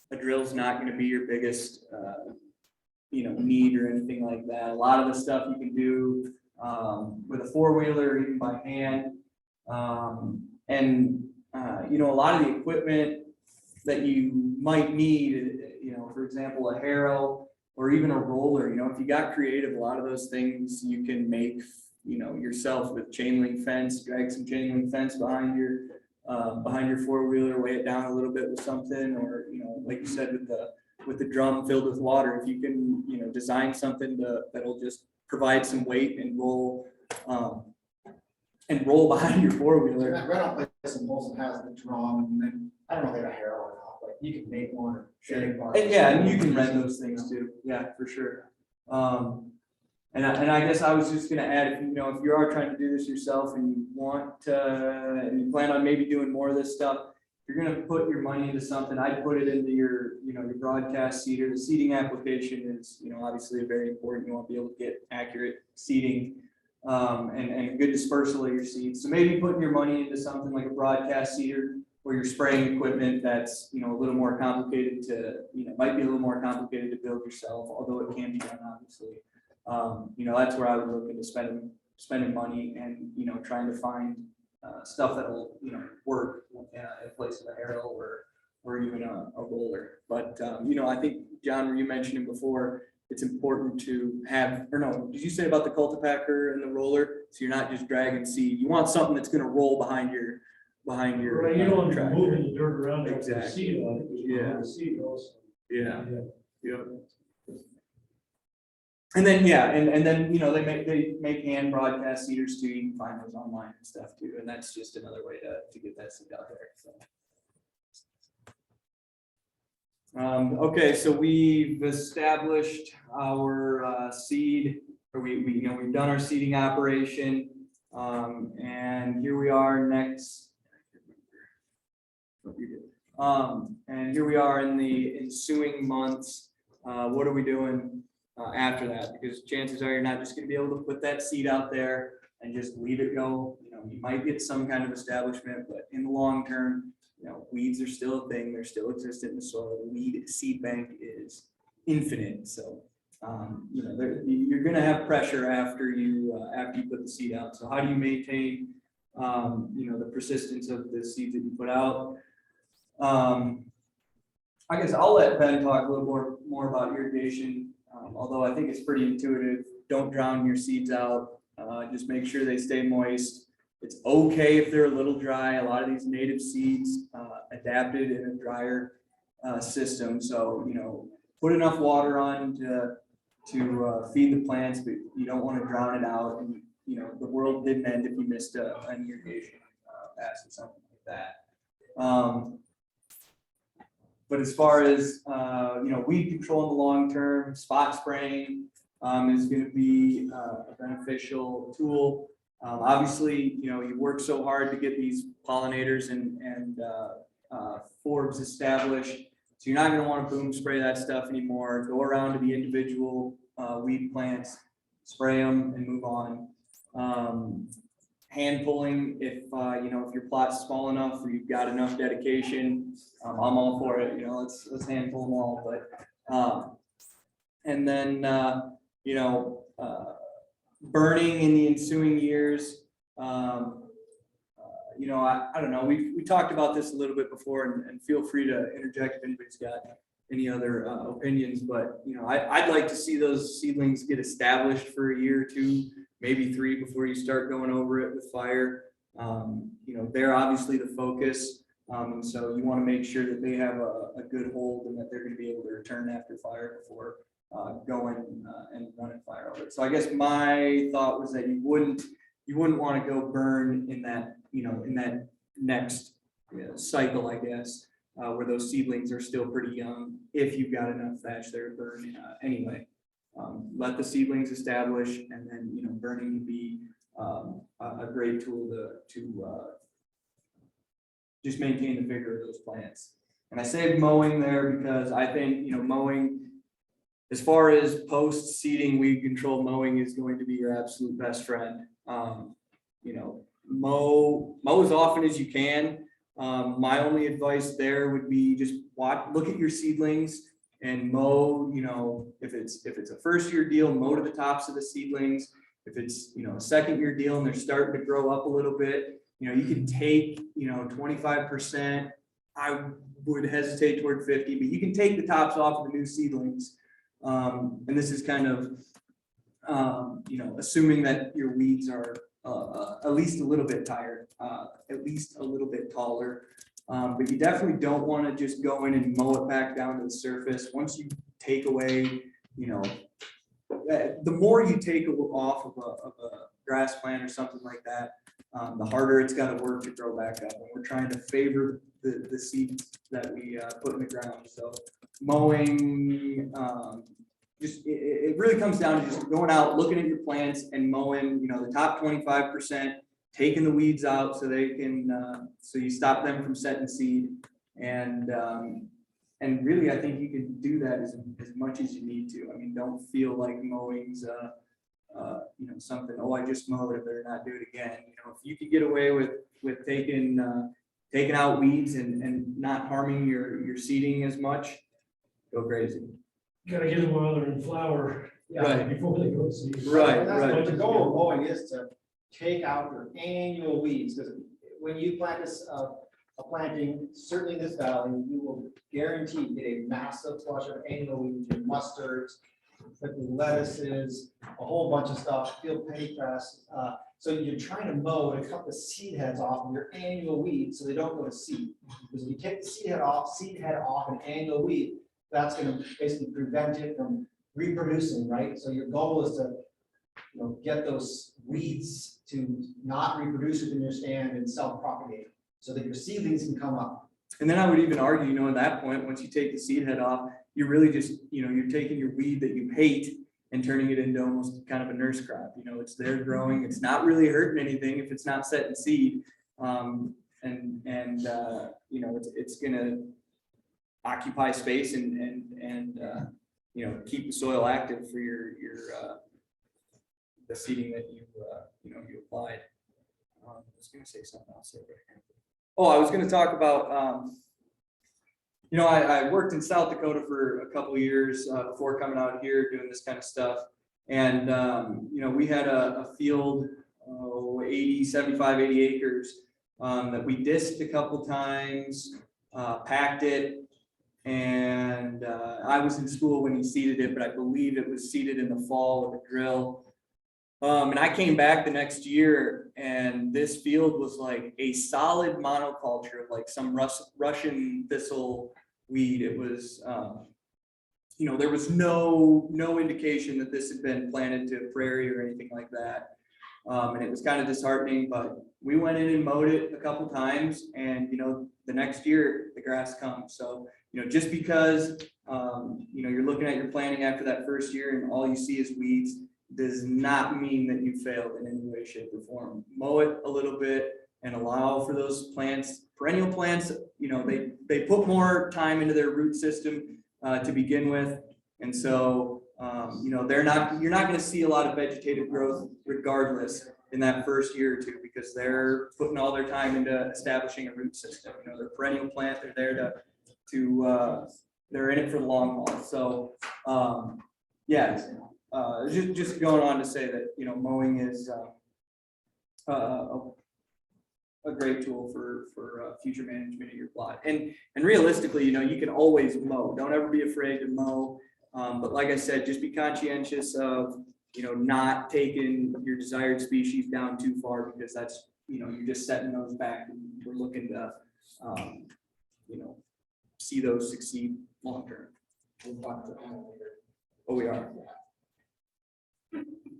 a drill's not going to be your biggest need or anything like that. A lot of the stuff you can do with a four-wheeler, or even by hand, and a lot of the equipment that you might need, for example, a harrow or even a roller. If you got creative, a lot of those things you can make, yourself with chain link fence. Drag some chain link fence behind your four-wheeler, weigh it down a little bit with something, or like you said, with the drum filled with water. If you can, design something that'll just provide some weight and roll behind your four-wheeler. That rental place in Bolton has the drum, and then, I don't know if they have a harrow or not, but you can make one. And you can rent those things too. Yeah, for sure. And I guess I was just gonna add, if you are trying to do this yourself and you want to, and you plan on maybe doing more of this stuff, if you're gonna put your money into something, I'd put it into your broadcast seeder. The seeding application is, obviously very important. You want to be able to get accurate seeding and a good dispersal of your seeds. So maybe putting your money into something like a broadcast seeder, or your spraying equipment that's, a little more complicated to, might be a little more complicated to build yourself, although it can be done, obviously. That's where I would look into spending money and, trying to find stuff that'll, work in place of a harrow or even a roller. But, I think, John, you mentioned it before, it's important to have, or no, did you say about the cultipacker and the roller? So you're not just dragging seed. You want something that's going to roll behind your Right, you don't want to be tractor. moving the dirt around after the Exactly. seed on it. 'Cause you Yeah. want the seed also. Yeah. Yep. And then, and then, they make hand broadcast seeders too. You can find those online and stuff too. And that's just another way to get that seed out there. So. Okay, so we've established our seed, or we've done our seeding operation. And here we are next. And here we are in the ensuing months. What are we doing after that? Because chances are you're not just going to be able to put that seed out there and just leave it go. You might get some kind of establishment, but in the long term, weeds are still a thing. They're still existent in the soil. The weed seed bank is infinite. So, you're going to have pressure after you put the seed out. So how do you maintain, the persistence of the seeds that you put out? I guess I'll let Ben talk a little more about irrigation, although I think it's pretty intuitive. Don't drown your seeds out. Just make sure they stay moist. It's okay if they're a little dry. A lot of these native seeds adapted in a drier system. So, put enough water on to feed the plants, but you don't want to drown it out. And, the world didn't end if you missed an irrigation pass or something like that. But as far as, weed control in the long term, spot spraying is going to be a beneficial tool. Obviously, you work so hard to get these pollinators and forbs established. So you're not going to want to boom spray that stuff anymore. Go around to the individual weed plants, spray them and move on. Hand pulling, if your plot's small enough or you've got enough dedication, I'm all for it. Let's hand pull them all. But and then burning in the ensuing years. I don't know. We talked about this a little bit before, and feel free to interject if anybody's got any other opinions. But I'd like to see those seedlings get established for a year or two, maybe 3 before you start going over it with fire. They're obviously the focus. And so you want to make sure that they have a good hold and that they're going to be able to return after fire before going and running fire over it. So I guess my thought was that you wouldn't want to go burn in that, in that next cycle, I guess, where those seedlings are still pretty young, if you've got enough thatch there to burn anyway. Let the seedlings establish, and then burning would be a great tool to just maintain the vigor of those plants. And I say mowing there because I think mowing, as far as post seeding, weed control, mowing is going to be your absolute best friend. You know, mow as often as you can. My only advice there would be just look at your seedlings and mow. You know, if it's a first year deal, mow to the tops of the seedlings. If it's, you know, a second year deal and they're starting to grow up a little bit, you know, you can take, you know, 25%. I would hesitate toward 50, but you can take the tops off of the new seedlings. And this is kind of, you know, assuming that your weeds are at least a little bit tired, at least a little bit taller. But you definitely don't want to just go in and mow it back down to the surface. Once you take away, you know, the more you take off of a grass plant or something like that, the harder it's got to work to grow back up. And we're trying to favor the seeds that we put in the ground. So mowing, it really comes down to just going out, looking at your plants and mowing, you know, the top 25%, taking the weeds out so they can, so you stop them from setting seed. And really, I think you can do that as much as you need to. I mean, don't feel like mowing's, you know, something, oh, I just mowed, I better not do it again. You know, if you could get away with taking out weeds and not harming your seeding as much, go crazy. Gotta get them while they're in flower. Right. Before they go to seed. Right, But the goal of mowing is to take out your annual weeds, because when you plant a planting, certainly in this valley, you will guarantee get a massive flush of annual weeds, your mustards, the lettuces, a whole bunch of stuff, field pennycress. So you're trying to mow to cut the seed heads off of your annual weeds so they don't go to seed. Because if you take the seed head off an annual weed, that's going to basically prevent it from reproducing, right? So your goal is to, you know, get those weeds to not reproduce within your stand and self-propagate so that your seedlings can come up. And then I would even argue, you know, at that point, once you take the seed head off, you're really just, you know, you're taking your weed that you hate and turning it into almost kind of a nurse crop. You know, it's there growing. It's not really hurting anything if it's not setting seed. You know, it's going to occupy space and you know, keep the soil active for your the seeding that you you applied. I was going to say something else there. Oh, I was going to talk about, you know, I worked in South Dakota for a couple of years before coming out here doing this kind of stuff. And, you know, we had a field, 75, 80 acres that we disked a couple times, packed it. And I was in school when he seeded it, but I believe it was seeded in the fall with a drill. And I came back the next year and this field was like a solid monoculture of like some Russian thistle weed. It was, you know, there was no indication that this had been planted to prairie or anything like that. And it was kind of disheartening, but we went in and mowed it a couple times and, you know, the next year the grass comes. So, you know, just because, you know, you're looking at your planting after that first year and all you see is weeds does not mean that you failed in any way, shape, or form. Mow it a little bit and allow for those plants, perennial plants, you know, they put more time into their root system to begin with. And so, you know, you're not going to see a lot of vegetative growth regardless in that first year or two, because they're putting all their time into establishing a root system. You know, they're a perennial plant, they're there to they're in it for the long haul. So, yeah. Just going on to say that, you know, mowing is a great tool for future management of your plot. And realistically, you know, you can always mow. Don't ever be afraid to mow. But like I said, just be conscientious of, you know, not taking your desired species down too far, because that's, you know, you're just setting those back. And we're looking to, you know, see those succeed long term. Oh, we are.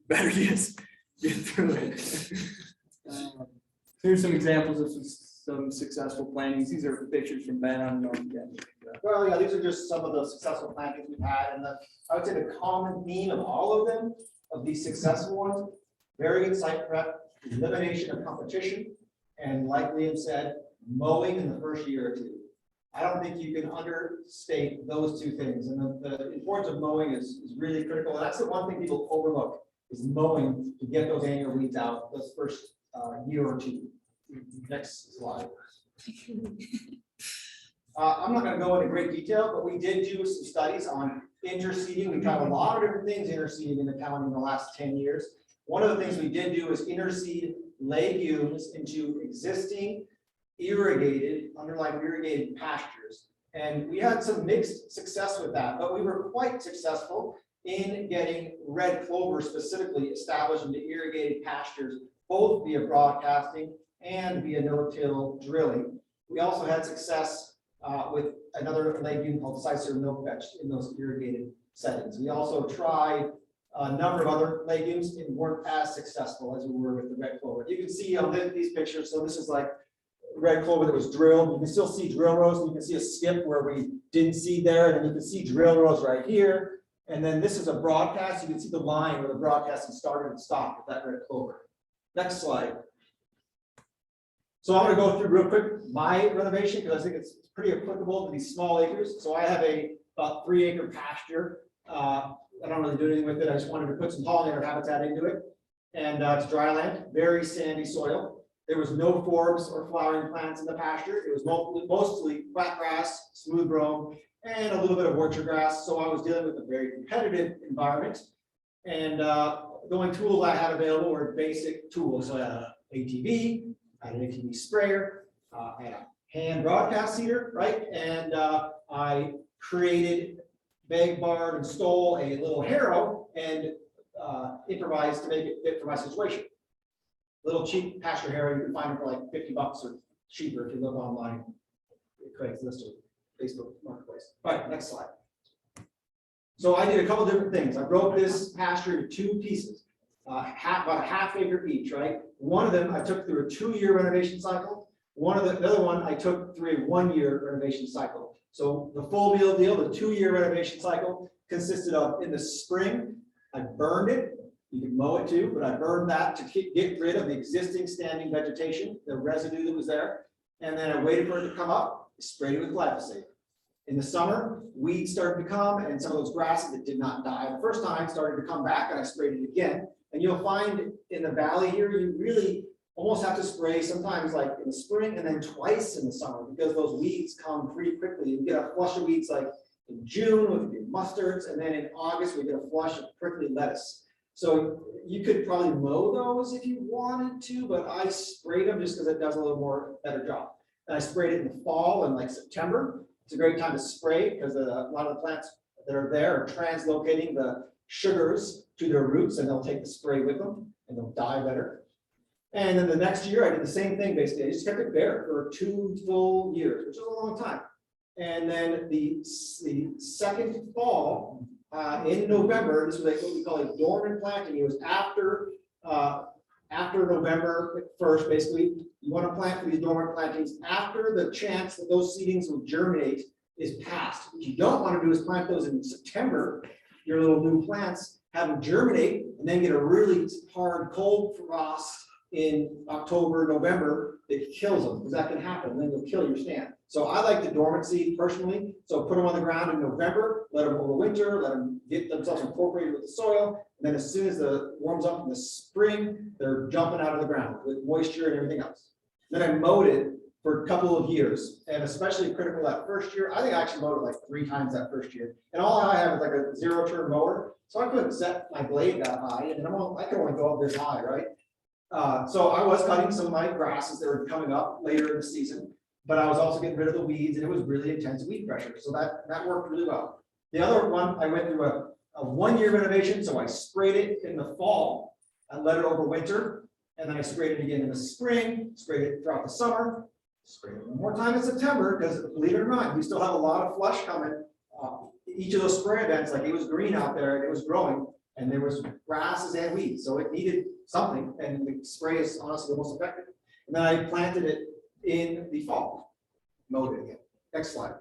Better just get through it. Here's some examples of some successful plantings. These are pictures from Ben. I don't know if you get it. Well, yeah, these are just some of the successful plantings we've had, and I would say the common theme of all of them, of these successful ones, very good site prep, elimination of competition, and like Liam said, mowing in the first year or two. I don't think you can understate those two things. And the importance of mowing is really critical. And that's the one thing people overlook is mowing to get those annual weeds out those first year or two. Next slide. I'm not going to go into great detail, but we did do some studies on interseeding. We tried a lot of different things interseeding in the county in the last 10 years. One of the things we did do is interseed legumes into existing underlying irrigated pastures. And we had some mixed success with that, but we were quite successful in getting red clover specifically established into irrigated pastures, both via broadcasting and via no-till drilling. We also had success with another legume called Sicer milkvetch in those irrigated settings. We also tried a number of other legumes and weren't as successful as we were with the red clover. You can see on these pictures, so this is like red clover that was drilled. You can still see drill rows. You can see a skip where we didn't seed there, and then you can see drill rows right here. And then this is a broadcast. You can see the line where the broadcasting started and stopped with that red clover. Next slide. So I'm going to go through real quick my renovation because I think it's pretty applicable to these small acres. So I have about 3-acre pasture. I don't really do anything with it. I just wanted to put some pollinator habitat into it. And it's dry land, very sandy soil. There was no forbs or flowering plants in the pasture. It was mostly flat grass, smooth brome, and a little bit of orchard grass. So I was dealing with a very competitive environment. And the only tools I had available were basic tools. So I had an ATV, I had an ATV sprayer, I had a hand broadcast seeder, right? And I created, begged, borrowed, and stole a little harrow and improvised to make it fit for my situation. Little cheap pasture harrow, you can find it for like $50 or cheaper if you look online. Craigslist or Facebook Marketplace. All right, next slide. So I did a couple different things. I broke this pasture into 2 pieces, about a half acre each, right? One of them I took through a 2-year renovation cycle. The other one I took through a 1-year renovation cycle. So the full meal deal, the 2-year renovation cycle consisted of, in the spring, I burned it. You can mow it too, but I burned that to get rid of the existing standing vegetation, the residue that was there. And then I waited for it to come up, sprayed it with glyphosate. In the summer, weeds started to come, and some of those grasses that did not die the first time started to come back, and I sprayed it again. And you'll find in the valley here, you really almost have to spray sometimes like in the spring and then twice in the summer because those weeds come pretty quickly. You get a flush of weeds like in June with your mustards, and then in August we get a flush of prickly lettuce. So you could probably mow those if you wanted to, but I sprayed them just because it does a little more better job. And I sprayed it in the fall and like September. It's a great time to spray because a lot of the plants that are there are translocating the sugars to their roots, and they'll take the spray with them and they'll die better. And then the next year I did the same thing basically. I just kept it bare for 2 full years, which is a long time. And then the second fall, in November, this was like what we call a dormant planting. It was after November 1st, basically. You want to plant for these dormant plantings after the chance that those seedlings will germinate is past. What you don't want to do is plant those in September. Your little new plants have them germinate and then get a really hard cold frost in October, November that kills them, because that can happen, and then you'll kill your stand. So I like the dormancy personally. So put them on the ground in November, let them overwinter, let them get themselves incorporated with the soil. And then as soon as it warms up in the spring, they're jumping out of the ground with moisture and everything else. Then I mowed it for a couple of years, and especially critical that first year. I think I actually mowed it like 3 times that first year. And all I have is like a 0-turn mower. So I couldn't set my blade that high, and I can only go up this high, right? So I was cutting some of my grasses that were coming up later in the season, but I was also getting rid of the weeds, and it was really intense weed pressure. So that worked really well. The other one, I went through a 1-year renovation. So I sprayed it in the fall and let it overwinter. And then I sprayed it again in the spring, sprayed it throughout the summer, sprayed it one more time in September, because believe it or not, we still have a lot of flush coming. Each of those spray events, like it was green out there and it was growing, and there was grasses and weeds. So it needed something, and the spray is honestly the most effective. And then I planted it in the fall, mowed it again. Next slide.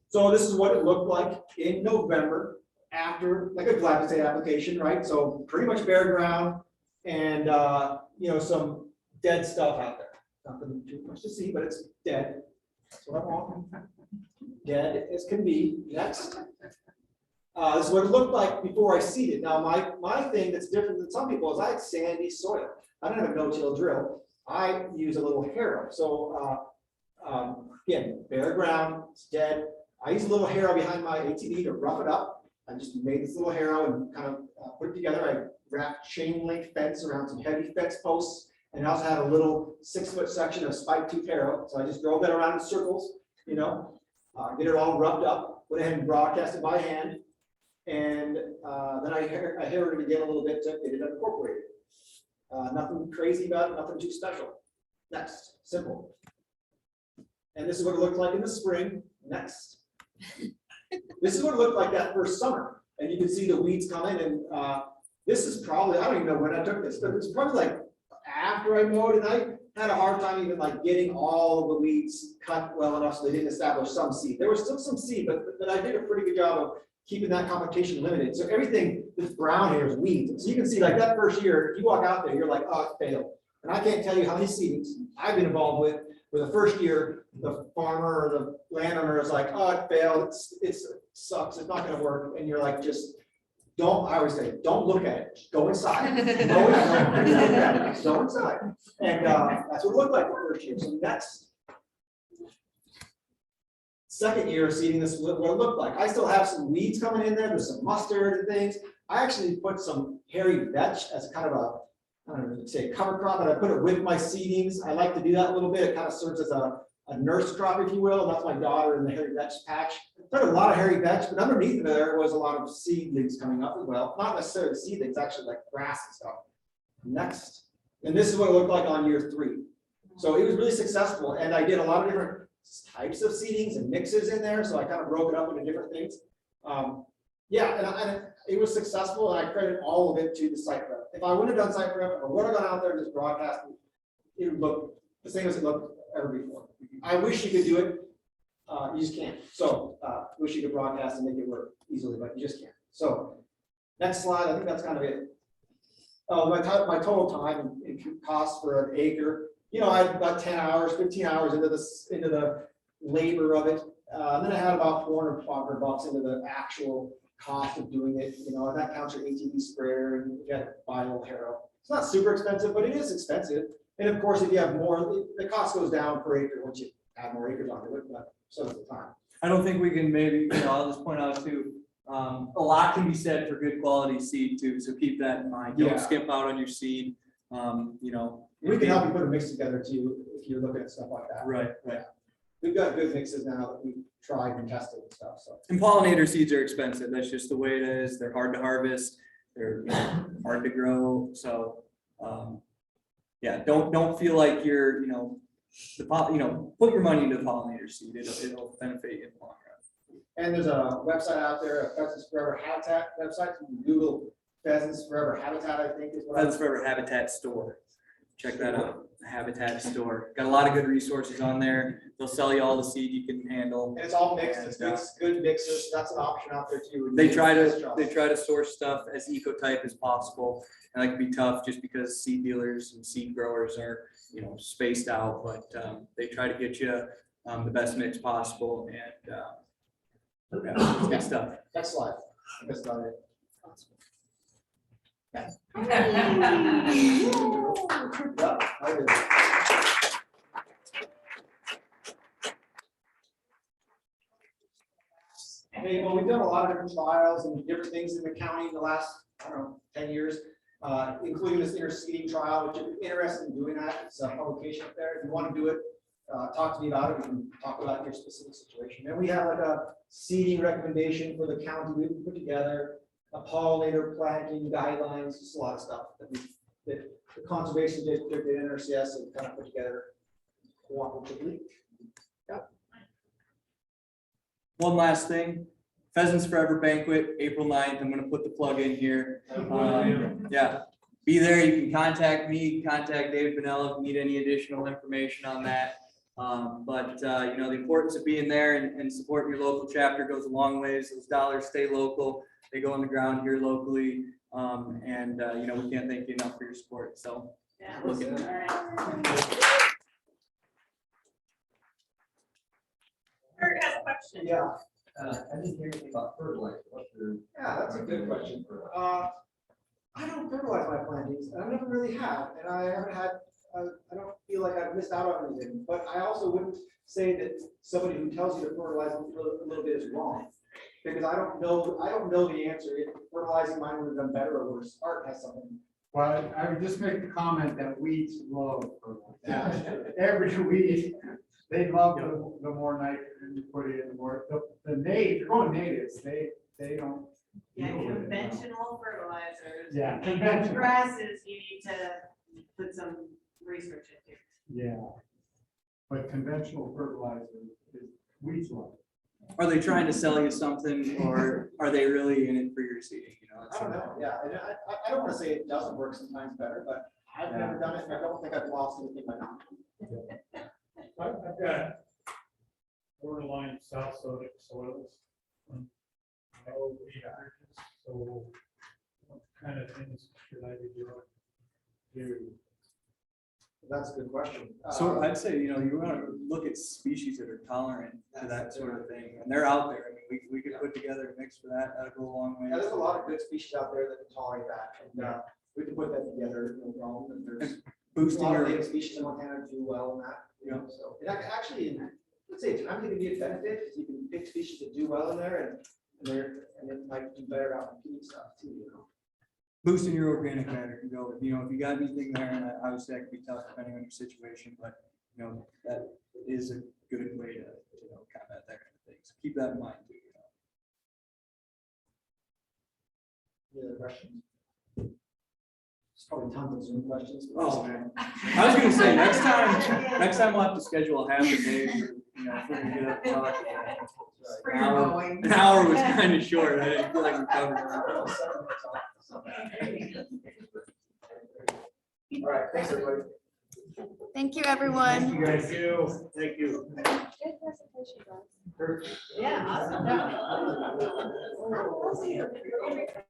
So this is what it looked like in November after like a glyphosate application, right? So pretty much bare ground and some dead stuff out there. Nothing too much to see, but it's dead. That's what I want. Dead as can be. Next. This is what it looked like before I seeded. Now, my thing that's different than some people is I had sandy soil. I don't have a no-till drill. I use a little harrow. So, again, bare ground, it's dead. I use a little harrow behind my ATV to rough it up. I just made this little harrow and kind of put it together. I wrapped chain link fence around some heavy fence posts. And I also had a little 6-foot section of spike tooth harrow. So I just drove that around in circles, you know, get it all rubbed up, went ahead and broadcast it by hand. And then I harrowed it again a little bit to get it incorporated. Nothing crazy about it, nothing too special. Next, simple. And this is what it looked like in the spring. Next. This is what it looked like that first summer. And you can see the weeds coming. And this is probably, I don't even know when I took this, but it's probably like after I mowed, and I had a hard time even like getting all of the weeds cut well enough so they didn't establish some seed. There was still some seed, but I did a pretty good job of keeping that competition limited. So everything that's brown here is weeds. So you can see like that first year, if you walk out there, you're like, oh, it failed. And I can't tell you how many seedings I've been involved with, where the first year, the farmer or the landowner is like, oh, it failed, it sucks, it's not gonna work. And you're like, just don't, I always say, don't look at it, just go inside. Go inside. And that's what it looked like the first year. So that's second year of seeding, this is what it looked like. I still have some weeds coming in there. There's some mustard and things. I actually put some hairy vetch as kind of a, I don't know, say cover crop, but I put it with my seedings. I like to do that a little bit. It kind of serves as a nurse crop, if you will. And that's my daughter in the hairy vetch patch. I put a lot of hairy vetch, but underneath there was a lot of seedlings coming up as well. Not necessarily seedlings, actually like grass and stuff. Next. And this is what it looked like on year 3. So it was really successful. And I did a lot of different types of seedings and mixes in there. So I kind of broke it up into different things. Yeah, and it was successful, and I credit all of it to the site prep. If I wouldn't have done site prep, if I would have gone out there and just broadcast, it would look the same as it looked ever before. I wish you could do it. You just can't. So wish you could broadcast and make it work easily, but you just can't. So next slide, I think that's kind of it. My total time and cost for an acre, you know, I had about 10 hours, 15 hours into the labor of it. Then I had about $400 bucks into the actual cost of doing it, you know, and that counts your ATV sprayer and you got to buy a little harrow. It's not super expensive, but it is expensive. And of course, if you have more, the cost goes down per acre once you add more acres onto it, but so does the time. I don't think we can maybe, you know, I'll just point out too, a lot can be said for good quality seed too, so keep that in mind. Don't Yeah. skip out on your seed, you know. We can help you put a mix together too, if you're looking at stuff like that. Right. We've got good mixes now that we've tried and tested and stuff, so. And pollinator seeds are expensive. That's just the way it is. They're hard to harvest. They're hard to grow. So, yeah, don't feel like you're, you know, put your money into the pollinator seed. It'll benefit you in the long run. And there's a website out there, a Pheasants Forever Habitat website. You can Google Pheasants Forever Habitat, I think is what. Pheasants Forever Habitat store. Check that out. Habitat store. Got a lot of good resources on there. They'll sell you all the seed you can handle. And it's all mixed. It's good mixes. That's an option out there too. They try to source stuff as eco-type as possible, and that can be tough just because seed dealers and seed growers are, you know, spaced out. But they try to get you the best mix possible, and it's good stuff. Next slide. That's about it. Yeah, I did. Hey, well, we've done a lot of different trials and different things in the county in the last, I don't know, 10 years, including this interseating trial, which if you're interested in doing that, it's a publication up there. If you want to do it, talk to me about it. We can talk about your specific situation. And we have like a seeding recommendation for the county we can put together, a pollinator planting guidelines, just a lot of stuff that the conservation district and NRCS have kind of put together cooperatively. One last thing, Pheasants Forever Banquet, April 9th. I'm gonna put the plug in here. Yeah, be there. You can contact me, contact David Benella if you need any additional information on that. But you know, the importance of being there and supporting your local chapter goes a long ways. Those dollars stay local. They go on the ground here locally. And you know, we can't thank you enough for your support. So, Yeah. look at that. All right. Kurt has a question. Yeah, I didn't hear anything about fertilizer. What's the? yeah, that's a good question. I don't fertilize my plantings, and I never really have, and I haven't had, I don't feel like I've missed out on anything, but I also wouldn't say that somebody who tells you to fertilize a little bit is wrong. Because I don't know the answer, if fertilizing mine would have done better or worse. Art has something. Well, I would just make the comment that weeds love fertilizer. Every weed, they love the more nitrogen you put in, the more, the native, you're going natives, they don't. Yeah, deal with it. conventional fertilizers. Yeah, And conventional. grasses, you need to put some research into. Yeah. But conventional fertilizer is weeds love. Are they trying to sell you something, or are they really in it for your seeding, you know? I don't know, yeah, and I don't want to say it doesn't work sometimes better, but I've never done it, and I don't think I've lost anything by not. I've got borderline south soils. No weed allergens, so what kind of things should I be doing? That's a good question. So I'd say, you know, you want to look at species that are tolerant to that sort of thing, and they're out there. I mean, we could put together a mix for that. That'd go a long way. Yeah, there's a lot of good species out there that can tolerate that, and we can put that together, no problem, and there's a Boosting lot of your, native species in Montana do well in that, you know, so. It actually, let's say, it's actually gonna be a benefit, because you can pick species that do well in there, and it might do better out competing stuff too, you know. boosting your organic matter can go, you know, if you got anything there, and obviously that can be tough depending on your situation, but, you know, that is a good way to, you know, combat that kind of thing. So keep that in mind too, you know. Any other questions? There's probably tons of Zoom questions. Oh, man. I was gonna say, next time we'll have to schedule a half a day for, you know, if we're gonna get up and talk. For your mowing. An hour was kind of short. I didn't feel like we covered it. All right, thanks, everybody. Thank you, everyone. Thank you, guys. Thank you. Good presentation, guys. Yeah, awesome.